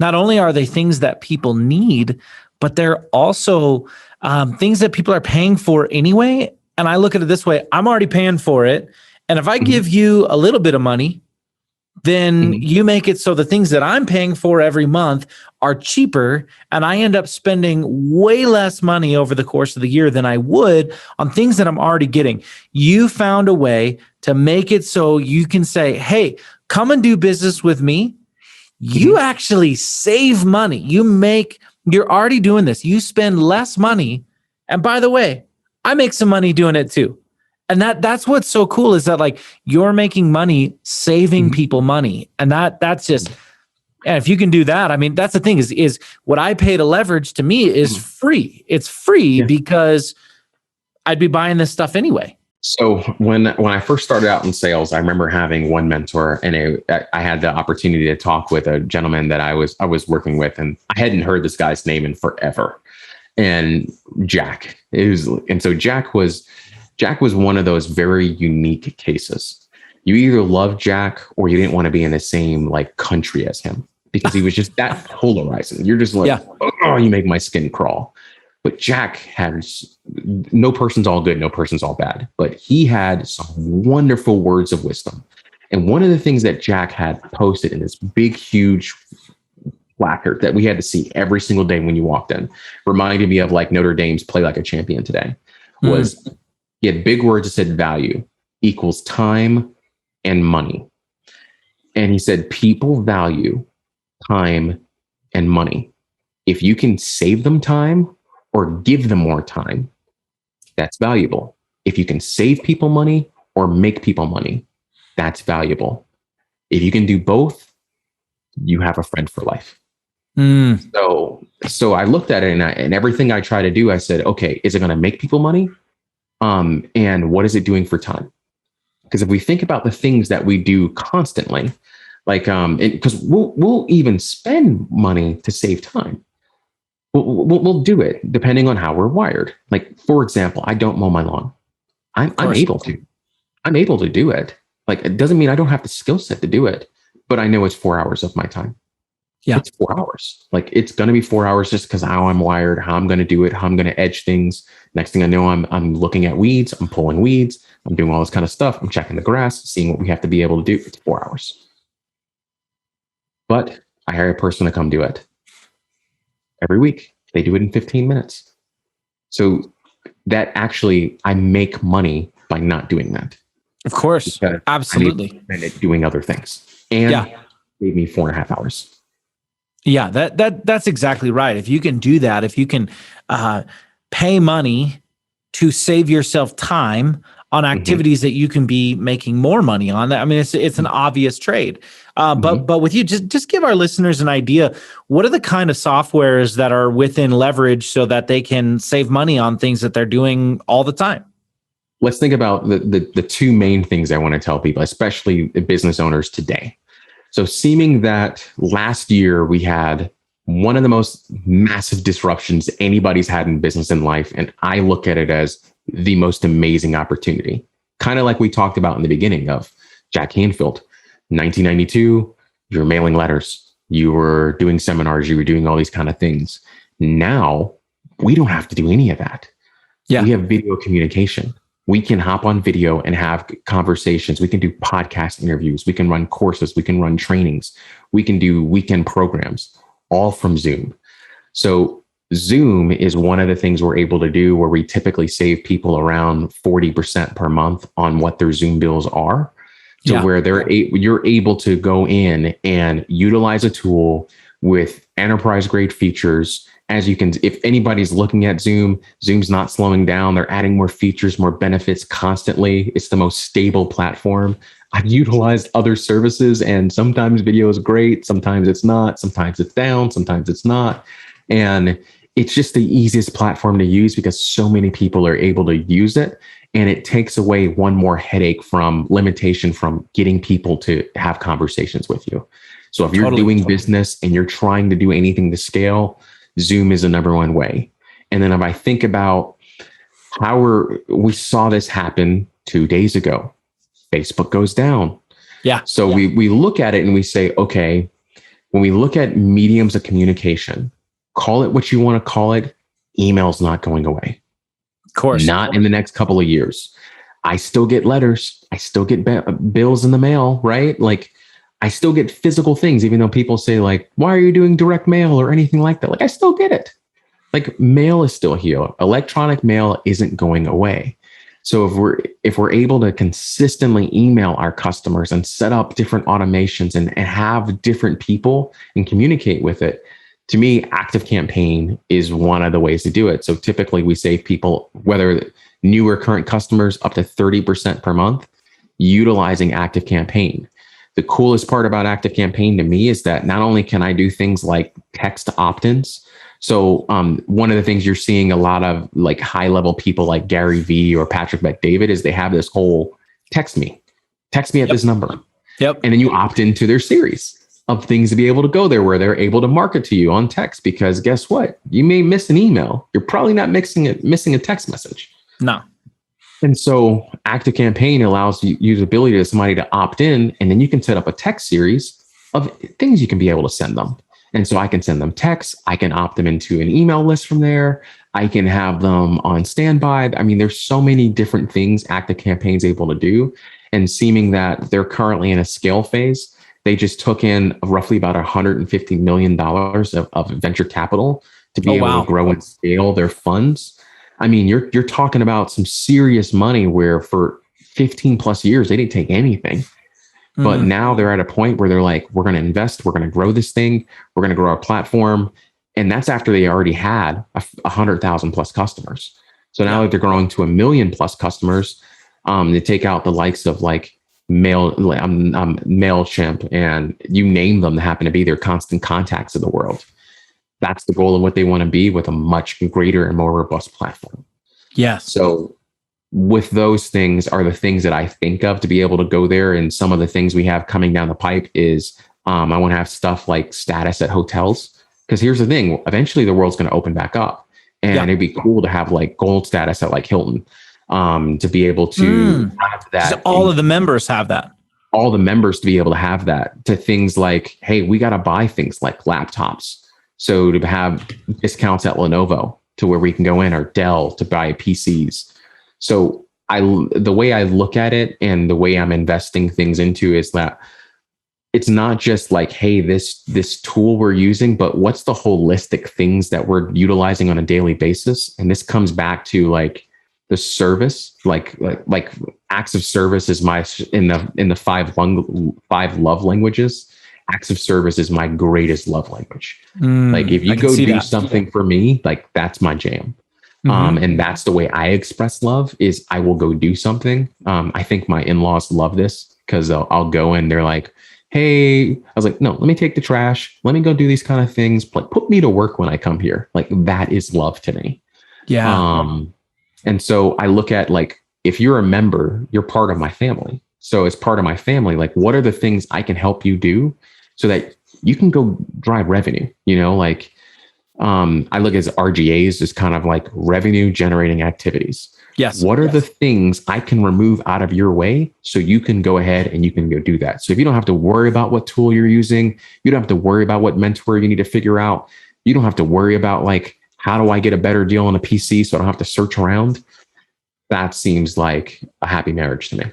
Not only are they things that people need, but they're also things that people are paying for anyway. And I look at it this way: I'm already paying for it, and if I give you a little bit of money, then you make it so the things that I'm paying for every month are cheaper, and I end up spending way less money over the course of the year than I would on things that I'm already getting. You found a way to make it so you can say, hey, come and do business with me. You actually save money. You're already doing this. You spend less money. And by the way, I make some money doing it too. And that's what's so cool, is that like you're making money, saving people money. And that's just, and if you can do that, I mean, that's the thing is what I pay to leverage to me is free. It's free because I'd be buying this stuff anyway. So when I first started out in sales, I remember having one mentor, and I had the opportunity to talk with a gentleman that I was working with, and I hadn't heard this guy's name in forever. And Jack, so Jack was one of those very unique cases. You either loved Jack or you didn't want to be in the same like country as him, because he was just that polarizing. You're just like, oh, you make my skin crawl. But Jack has, no person's all good, no person's all bad, but he had some wonderful words of wisdom. And one of the things that Jack had posted in this big, huge placard that we had to see every single day when you walked in, reminded me of like Notre Dame's Play Like a Champion today, was he had big words that said value equals time and money. And he said, people value time and money. If you can save them time or give them more time, that's valuable. If you can save people money or make people money, that's valuable. If you can do both, you have a friend for life. So I looked at it, and everything I try to do, I said, okay, is it going to make people money? And what is it doing for time? Because if we think about the things that we do constantly, like, because we'll even spend money to save time. We'll do it depending on how we're wired. Like, for example, I don't mow my lawn. I'm able to. I'm able to do it. Like, it doesn't mean I don't have the skill set to do it, but I know it's 4 hours of my time. Yeah, it's 4 hours. Like, it's going to be 4 hours just because how I'm wired, how I'm going to do it, how I'm going to edge things. Next thing I know, I'm looking at weeds, I'm pulling weeds, I'm doing all this kind of stuff. I'm checking the grass, seeing what we have to be able to do. It's 4 hours. But I hire a person to come do it every week. They do it in 15 minutes. So that actually, I make money by not doing that. Of course. Absolutely. And it doing other things. And gave me 4.5 hours. Yeah, that's exactly right. If you can do that, if you can pay money to save yourself time on activities that you can be making more money on, I mean, it's an obvious trade. But with you, just give our listeners an idea. What are the kind of softwares that are within Leverage so that they can save money on things that they're doing all the time? Let's think about the two main things I want to tell people, especially business owners today. So seeming that last year we had one of the most massive disruptions anybody's had in business and life. And I look at it as the most amazing opportunity. Kind of like we talked about in the beginning of Jack Canfield, 1992, you were mailing letters, you were doing seminars, you were doing all these kind of things. Now we don't have to do any of that. We have video communication. We can hop on video and have conversations. We can do podcast interviews. We can run courses. We can run trainings. We can do weekend programs, all from Zoom. So Zoom is one of the things we're able to do where we typically save people around 40% per month on what their Zoom bills are. To where you're able to go in and utilize a tool with enterprise grade features. As you can, if anybody's looking at Zoom, Zoom's not slowing down. They're adding more features, more benefits constantly. It's the most stable platform. I've utilized other services, and sometimes video is great. Sometimes it's not. Sometimes it's down. Sometimes it's not. And it's just the easiest platform to use because so many people are able to use it. And it takes away one more headache from limitation from getting people to have conversations with you. So if you're doing business and you're trying to do anything to scale, Zoom is the number one way. And then if I think about We saw this happen 2 days ago. Facebook goes down. Yeah. So we look at it and we say, okay, when we look at mediums of communication, call it what you want to call it, email's not going away. Of course. Not in the next couple of years. I still get letters. I still get bills in the mail, right? Like I still get physical things, even though people say like, why are you doing direct mail or anything like that? Like I still get it. Like mail is still here. Electronic mail isn't going away. So if we're able to consistently email our customers and set up different automations and have different people and communicate with it, to me, ActiveCampaign is one of the ways to do it. So typically we save people, whether new or current customers, up to 30% per month utilizing ActiveCampaign. The coolest part about ActiveCampaign to me is that not only can I do things like text opt-ins. So one of the things you're seeing a lot of like high level people like Gary Vee or Patrick Bet-David is they have this whole text me at this number. Yep. And then you opt into their series of things to be able to go there where they're able to market to you on text, because guess what? You may miss an email. You're probably not missing a text message. No. And so ActiveCampaign allows you the ability to somebody to opt in, and then you can set up a text series of things you can be able to send them. And so I can send them texts. I can opt them into an email list from there. I can have them on standby. I mean, there's so many different things ActiveCampaign is able to do. And seeming that they're currently in a scale phase, they just took in roughly about $150 million of venture capital to be able to grow and scale their funds. I mean, you're talking about some serious money where for 15 plus years, they didn't take anything. But now they're at a point where they're like, we're going to invest, we're going to grow this thing, we're going to grow our platform. And that's after they already had 100,000 plus customers. So now that they're growing to 1 million plus customers, they take out the likes of like MailChimp and you name them that happen to be their constant contacts of the world. That's the goal of what they want to be with a much greater and more robust platform. Yes. So with those things are the things that I think of to be able to go there. And some of the things we have coming down the pipe is I want to have stuff like status at hotels. Because here's the thing, eventually the world's going to open back up. And it'd be cool to have like gold status at like Hilton to be able to have that. So all of the members have that. All the members to be able to have that, to things like, hey, we got to buy things like laptops. So to have discounts at Lenovo to where we can go in, or Dell to buy PCs. So the way I look at it and the way I'm investing things into is that it's not just like, hey, this tool we're using, but what's the holistic things that we're utilizing on a daily basis? And this comes back to like the service, like acts of service is my in the five love languages. Acts of service is my greatest love language. Like if you go do something for me, like that's my jam. And that's the way I express love is I will go do something. I think my in-laws love this because I'll go and they're like, hey, I was like, no, let me take the trash. Let me go do these kind of things. Like put me to work when I come here. Like that is love to me. Yeah. And so I look at like, if you're a member, you're part of my family. So as part of my family, like what are the things I can help you do so that you can go drive revenue, like, I look at RGAs as kind of like revenue generating activities. Yes. What are the things I can remove out of your way so you can go ahead and you can go do that? So if you don't have to worry about what tool you're using, you don't have to worry about what mentor you need to figure out. You don't have to worry about like, how do I get a better deal on a PC so I don't have to search around? That seems like a happy marriage to me.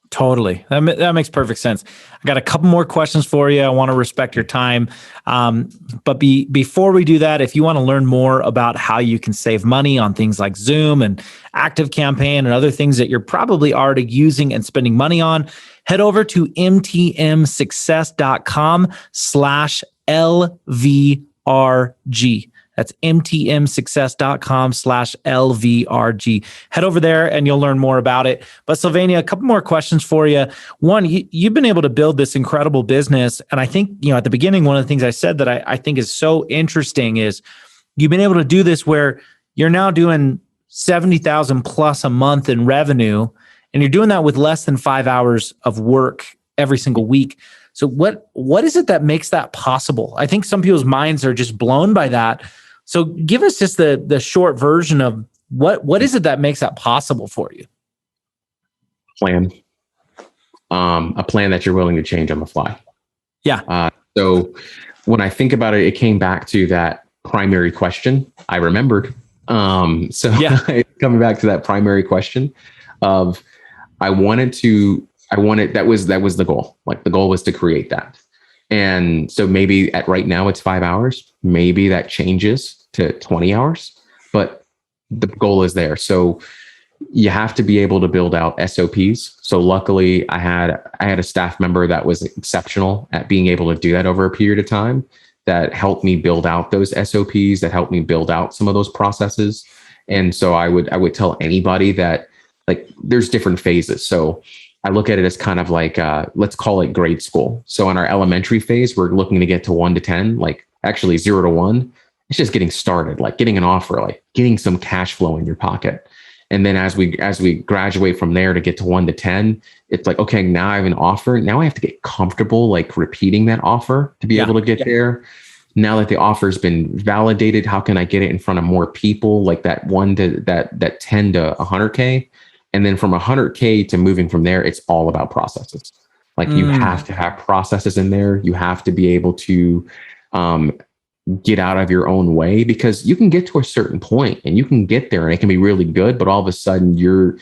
Totally. That makes perfect sense. I got a couple more questions for you. I want to respect your time. But before we do that, if you want to learn more about how you can save money on things like Zoom and ActiveCampaign and other things that you're probably already using and spending money on, head over to mtmsuccess.com/LVRG. That's mtmsuccess.com/LVRG. Head over there and you'll learn more about it. But Sylvania, a couple more questions for you. One, you've been able to build this incredible business. And I think, at the beginning, one of the things I said that I think is so interesting is you've been able to do this where you're now doing 70,000 plus a month in revenue, and you're doing that with less than 5 hours of work every single week. So what is it that makes that possible? I think some people's minds are just blown by that. So give us just the short version of What is it that makes that possible for you? Plan. A plan that you're willing to change on the fly. Yeah. So when I think about it, it came back to that primary question. I remembered. Coming back to that primary question of that was the goal. Like the goal was to create that. And so maybe right now it's 5 hours. Maybe that changes to 20 hours, but the goal is there. So you have to be able to build out SOPs. So luckily I had a staff member that was exceptional at being able to do that over a period of time, that helped me build out those SOPs, that helped me build out some of those processes. And so I would tell anybody that, like, there's different phases. So I look at it as kind of like, let's call it grade school. So in our elementary phase, we're looking to get to 1 to 10, like actually 0 to 1. It's just getting started, like getting an offer, like getting some cash flow in your pocket. And then as we graduate from there to get to 1 to 10, it's like, okay, now I have an offer. Now I have to get comfortable, like repeating that offer to be able to get there. Now that the offer's been validated, how can I get it in front of more people? Like that 10 to 100K. And then from 100K to moving from there, it's all about processes. Like you have to have processes in there. You have to be able to get out of your own way, because you can get to a certain point and you can get there and it can be really good. But all of a sudden you're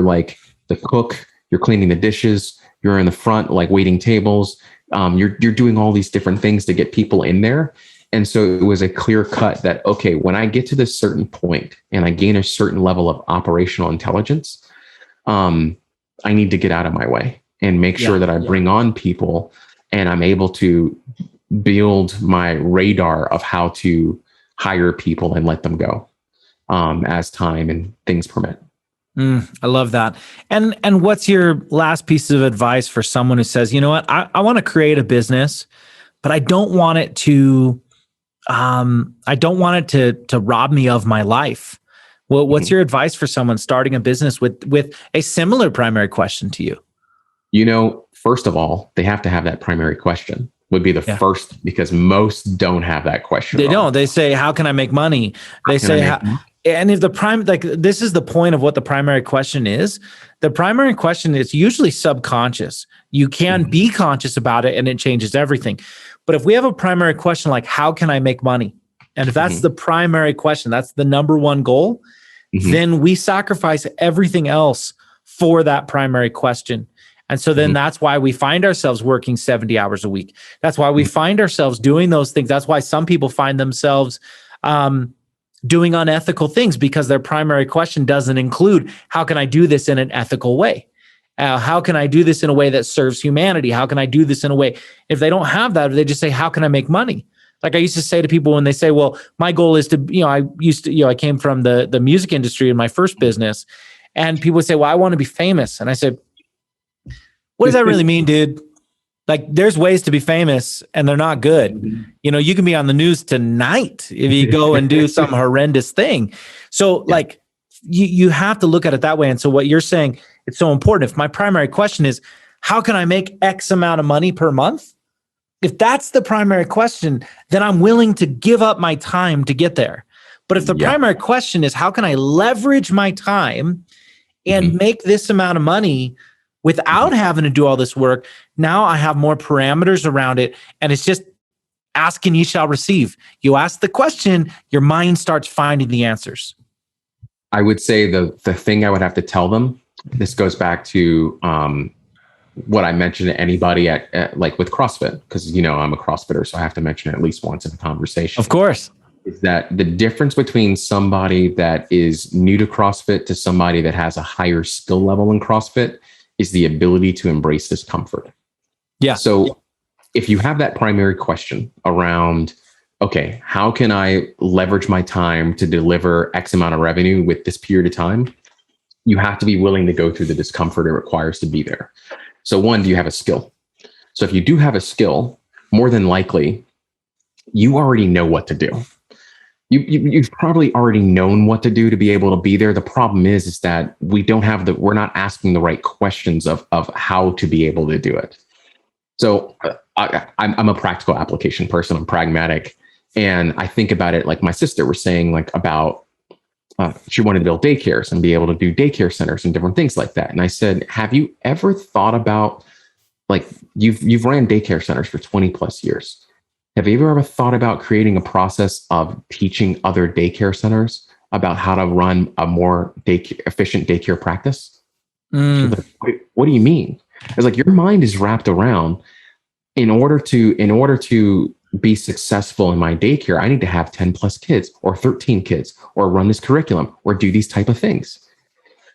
like the cook, you're cleaning the dishes, you're in the front, like waiting tables. You're doing all these different things to get people in there. And so it was a clear cut that, okay, when I get to this certain point and I gain a certain level of operational intelligence, I need to get out of my way and make sure that I bring on people and I'm able to build my radar of how to hire people and let them go as time and things permit. I love that. And what's your last piece of advice for someone who says, you know what, I want to create a business, but I don't want it to rob me of my life. Well, what's your advice for someone starting a business with a similar primary question to you? You know, first of all, they have to have that primary question. Would be the first, because most don't have that question. They don't. They say, how can I make money? They say, and if this is the point of what the primary question is. The primary question is usually subconscious. You can be conscious about it and it changes everything. But if we have a primary question like, how can I make money? And if that's the primary question, that's the number one goal, then we sacrifice everything else for that primary question. And so then that's why we find ourselves working 70 hours a week. That's why we find ourselves doing those things. That's why some people find themselves doing unethical things, because their primary question doesn't include, how can I do this in an ethical way? How can I do this in a way that serves humanity? How can I do this in a way? If they don't have that, they just say, how can I make money? Like I used to say to people when they say, well, my goal is to, I came from the music industry in my first business, and people would say, well, I want to be famous. And I said, what does that really mean, dude? Like, there's ways to be famous and they're not good. You can be on the news tonight if you go and do some horrendous thing. So like you have to look at it that way. And so what you're saying, it's so important. If my primary question is, how can I make X amount of money per month? If that's the primary question, then I'm willing to give up my time to get there. But if the primary question is, how can I leverage my time and make this amount of money without having to do all this work, now I have more parameters around it. And it's just ask and ye shall receive. You ask the question, your mind starts finding the answers. I would say the thing I would have to tell them, this goes back to what I mentioned to anybody at like with CrossFit, because, I'm a CrossFitter, so I have to mention it at least once in a conversation. Of course. Is that the difference between somebody that is new to CrossFit to somebody that has a higher skill level in CrossFit is the ability to embrace discomfort. Yeah. So if you have that primary question around, okay, how can I leverage my time to deliver X amount of revenue with this period of time? You have to be willing to go through the discomfort it requires to be there. So one, do you have a skill? So if you do have a skill, more than likely, you already know what to do. You've probably already known what to do to be able to be there. The problem is that we're not asking the right questions of how to be able to do it. So I'm a practical application person. I'm pragmatic. And I think about it like my sister was saying, like about she wanted to build daycares and be able to do daycare centers and different things like that. And I said, have you ever thought about, like, you've ran daycare centers for 20 plus years. Have you ever thought about creating a process of teaching other daycare centers about how to run a more efficient daycare practice? She's like, what do you mean? I was like, your mind is wrapped around, in order to be successful in my daycare, I need to have 10 plus kids or 13 kids or run this curriculum or do these type of things.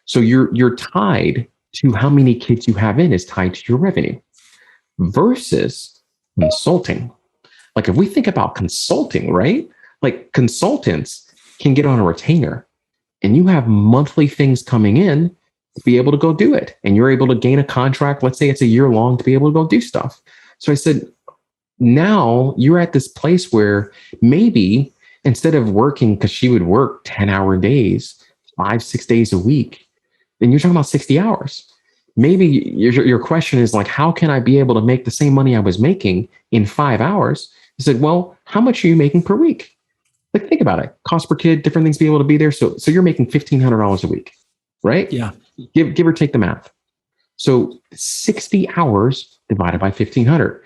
So you're tied to how many kids you have in is tied to your revenue versus consulting. Like if we think about consulting, right? Like consultants can get on a retainer and you have monthly things coming in to be able to go do it. And you're able to gain a contract. Let's say it's a year long to be able to go do stuff. So I said, now you're at this place where maybe instead of working, because she would work 10-hour days, 5-6 days a week, then you're talking about 60 hours. Maybe your question is like, how can I be able to make the same money I was making in 5 hours? I said, well, how much are you making per week? Like, think about it. Cost per kid, different things to be able to be there. So you're making $1,500 a week, right? Yeah. Give or take the math. So 60 hours divided by 1,500.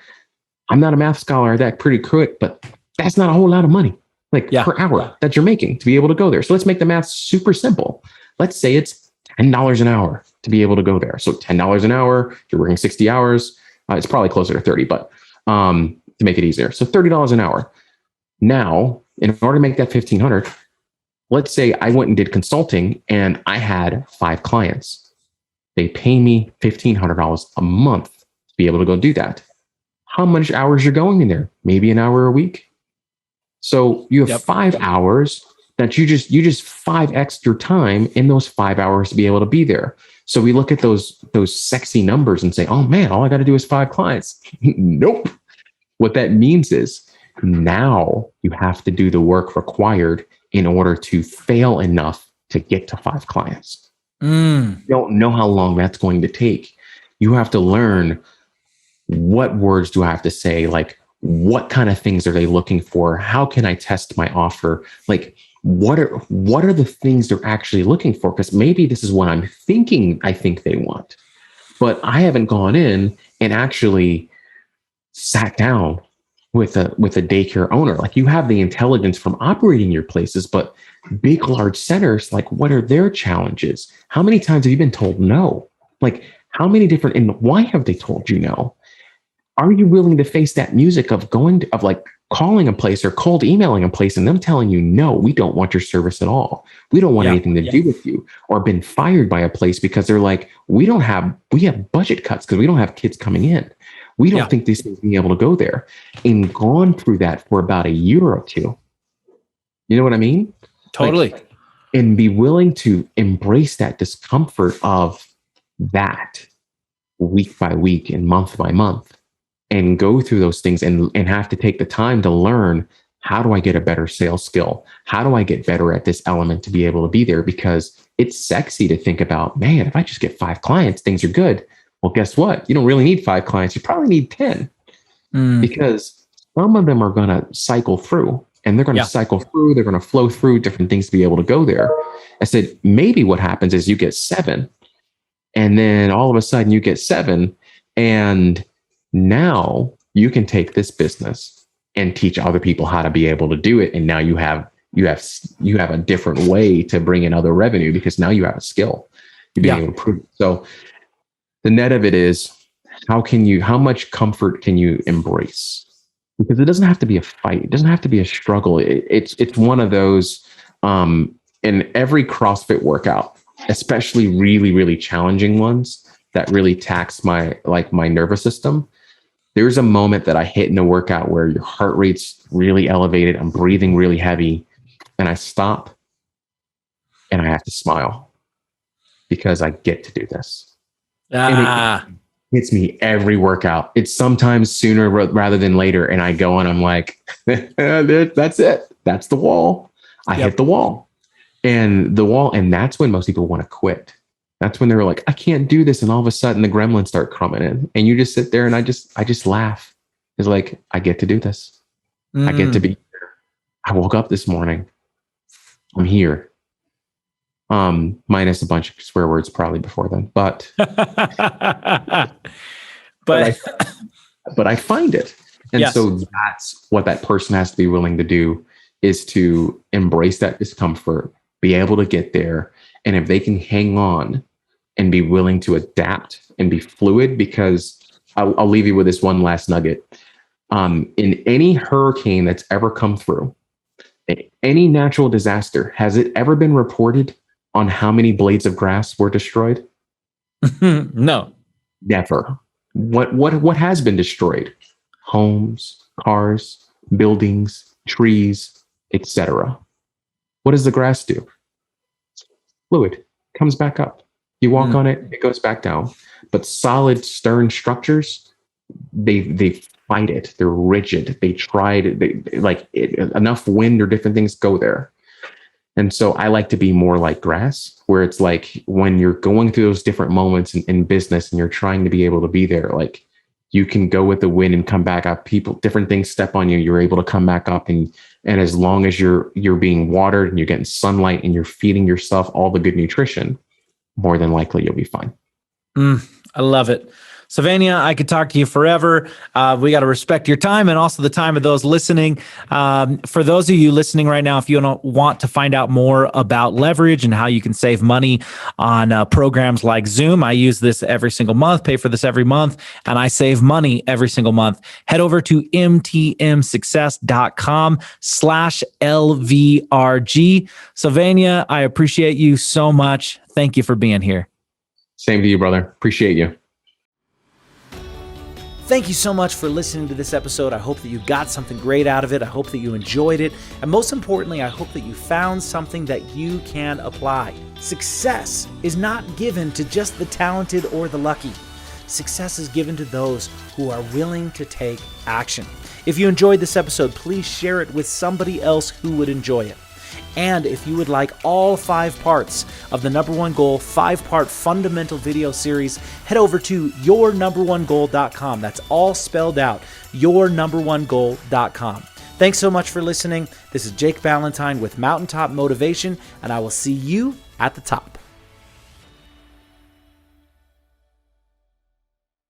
I'm not a math scholar that pretty quick, but that's not a whole lot of money, like per hour that you're making to be able to go there. So let's make the math super simple. Let's say it's $10 an hour to be able to go there. So $10 an hour, you're working 60 hours. It's probably closer to 30, but to make it easier. So $30 an hour. Now, in order to make that 1,500, let's say I went and did consulting and I had 5 clients. They pay me $1,500 a month to be able to go do that. How much hours you're going in there? Maybe an hour a week. So you have 5 hours that you just 5x your time in those 5 hours to be able to be there. So we look at those sexy numbers and say, oh man, all I got to do is 5 clients. Nope. What that means is now you have to do the work required in order to fail enough to get to 5 clients. You don't know how long that's going to take. You have to learn, what words do I have to say? Like, what kind of things are they looking for? How can I test my offer? Like, what are the things they're actually looking for? Because maybe this is what I think they want, but I haven't gone in and actually sat down with a daycare owner. Like, you have the intelligence from operating your places, but big, large centers, like, what are their challenges? How many times have you been told no? Like, how many different, and why have they told you no? Are you willing to face that music of calling a place or cold emailing a place and them telling you, no, we don't want your service at all. We don't want anything to do with you, or been fired by a place because they're like, we have budget cuts because we don't have kids coming in. We don't think these things be able to go there, and gone through that for about a year or two. You know what I mean? Totally. And be willing to embrace that discomfort of that week by week and month by month, and go through those things and have to take the time to learn, how do I get a better sales skill? How do I get better at this element to be able to be there? Because it's sexy to think about, man, if I just get 5 clients, things are good. Well, guess what? You don't really need 5 clients. You probably need 10 because some of them are going to cycle through, and they're going to cycle through. They're going to flow through different things to be able to go there. I said, maybe what happens is you get 7, and then all of a sudden you get 7, and now you can take this business and teach other people how to be able to do it. And now you have a different way to bring in other revenue, because now you have a skill. You're being able to prove it. So the net of it is, how much comfort can you embrace? Because it doesn't have to be a fight. It doesn't have to be a struggle. It's one of those, in every CrossFit workout, especially really, really challenging ones that really tax my nervous system. There's a moment that I hit in a workout where your heart rate's really elevated. I'm breathing really heavy, and I stop and I have to smile because I get to do this. And it hits me every workout. It's sometimes sooner rather than later. And I go and I'm like, that's it. That's the wall. I hit the wall. And that's when most people want to quit. That's when they're like, I can't do this. And all of a sudden the gremlins start crumbing in, and you just sit there and I just laugh. It's like, I get to do this. I get to be here. I woke up this morning. I'm here. Minus a bunch of swear words probably before then, but but but I find it. And yes. so that's what that person has to be willing to do, is to embrace that discomfort, be able to get there. And if they can hang on and be willing to adapt and be fluid, because I'll leave you with this one last nugget. In any hurricane that's ever come through, any natural disaster, has it ever been reported on how many blades of grass were destroyed? No. Never. What has been destroyed? Homes, cars, buildings, trees, etc. What does the grass do? Fluid. Comes back up. You walk on it, it goes back down. But solid, stern structures, they fight it. They're rigid. They tried, enough wind or different things go there. And so I like to be more like grass, where it's like when you're going through those different moments in business and you're trying to be able to be there, like you can go with the wind and come back up. People, different things step on you. You're able to come back up. And as long as you're being watered and you're getting sunlight and you're feeding yourself all the good nutrition, more than likely you'll be fine. I love it. Sylvania, I could talk to you forever. We got to respect your time and also the time of those listening. For those of you listening right now, if you want to find out more about leverage and how you can save money on programs like Zoom, I use this every single month, pay for this every month, and I save money every single month. Head over to mtmsuccess.com/LVRG. Sylvania, I appreciate you so much. Thank you for being here. Same to you, brother. Appreciate you. Thank you so much for listening to this episode. I hope that you got something great out of it. I hope that you enjoyed it. And most importantly, I hope that you found something that you can apply. Success is not given to just the talented or the lucky. Success is given to those who are willing to take action. If you enjoyed this episode, please share it with somebody else who would enjoy it. And if you would like all 5 parts of the Number One Goal 5-part fundamental video series, head over to yournumberonegoal.com. That's all spelled out, yournumberonegoal.com. Thanks so much for listening. This is Jake Ballantyne with Mountaintop Motivation, and I will see you at the top.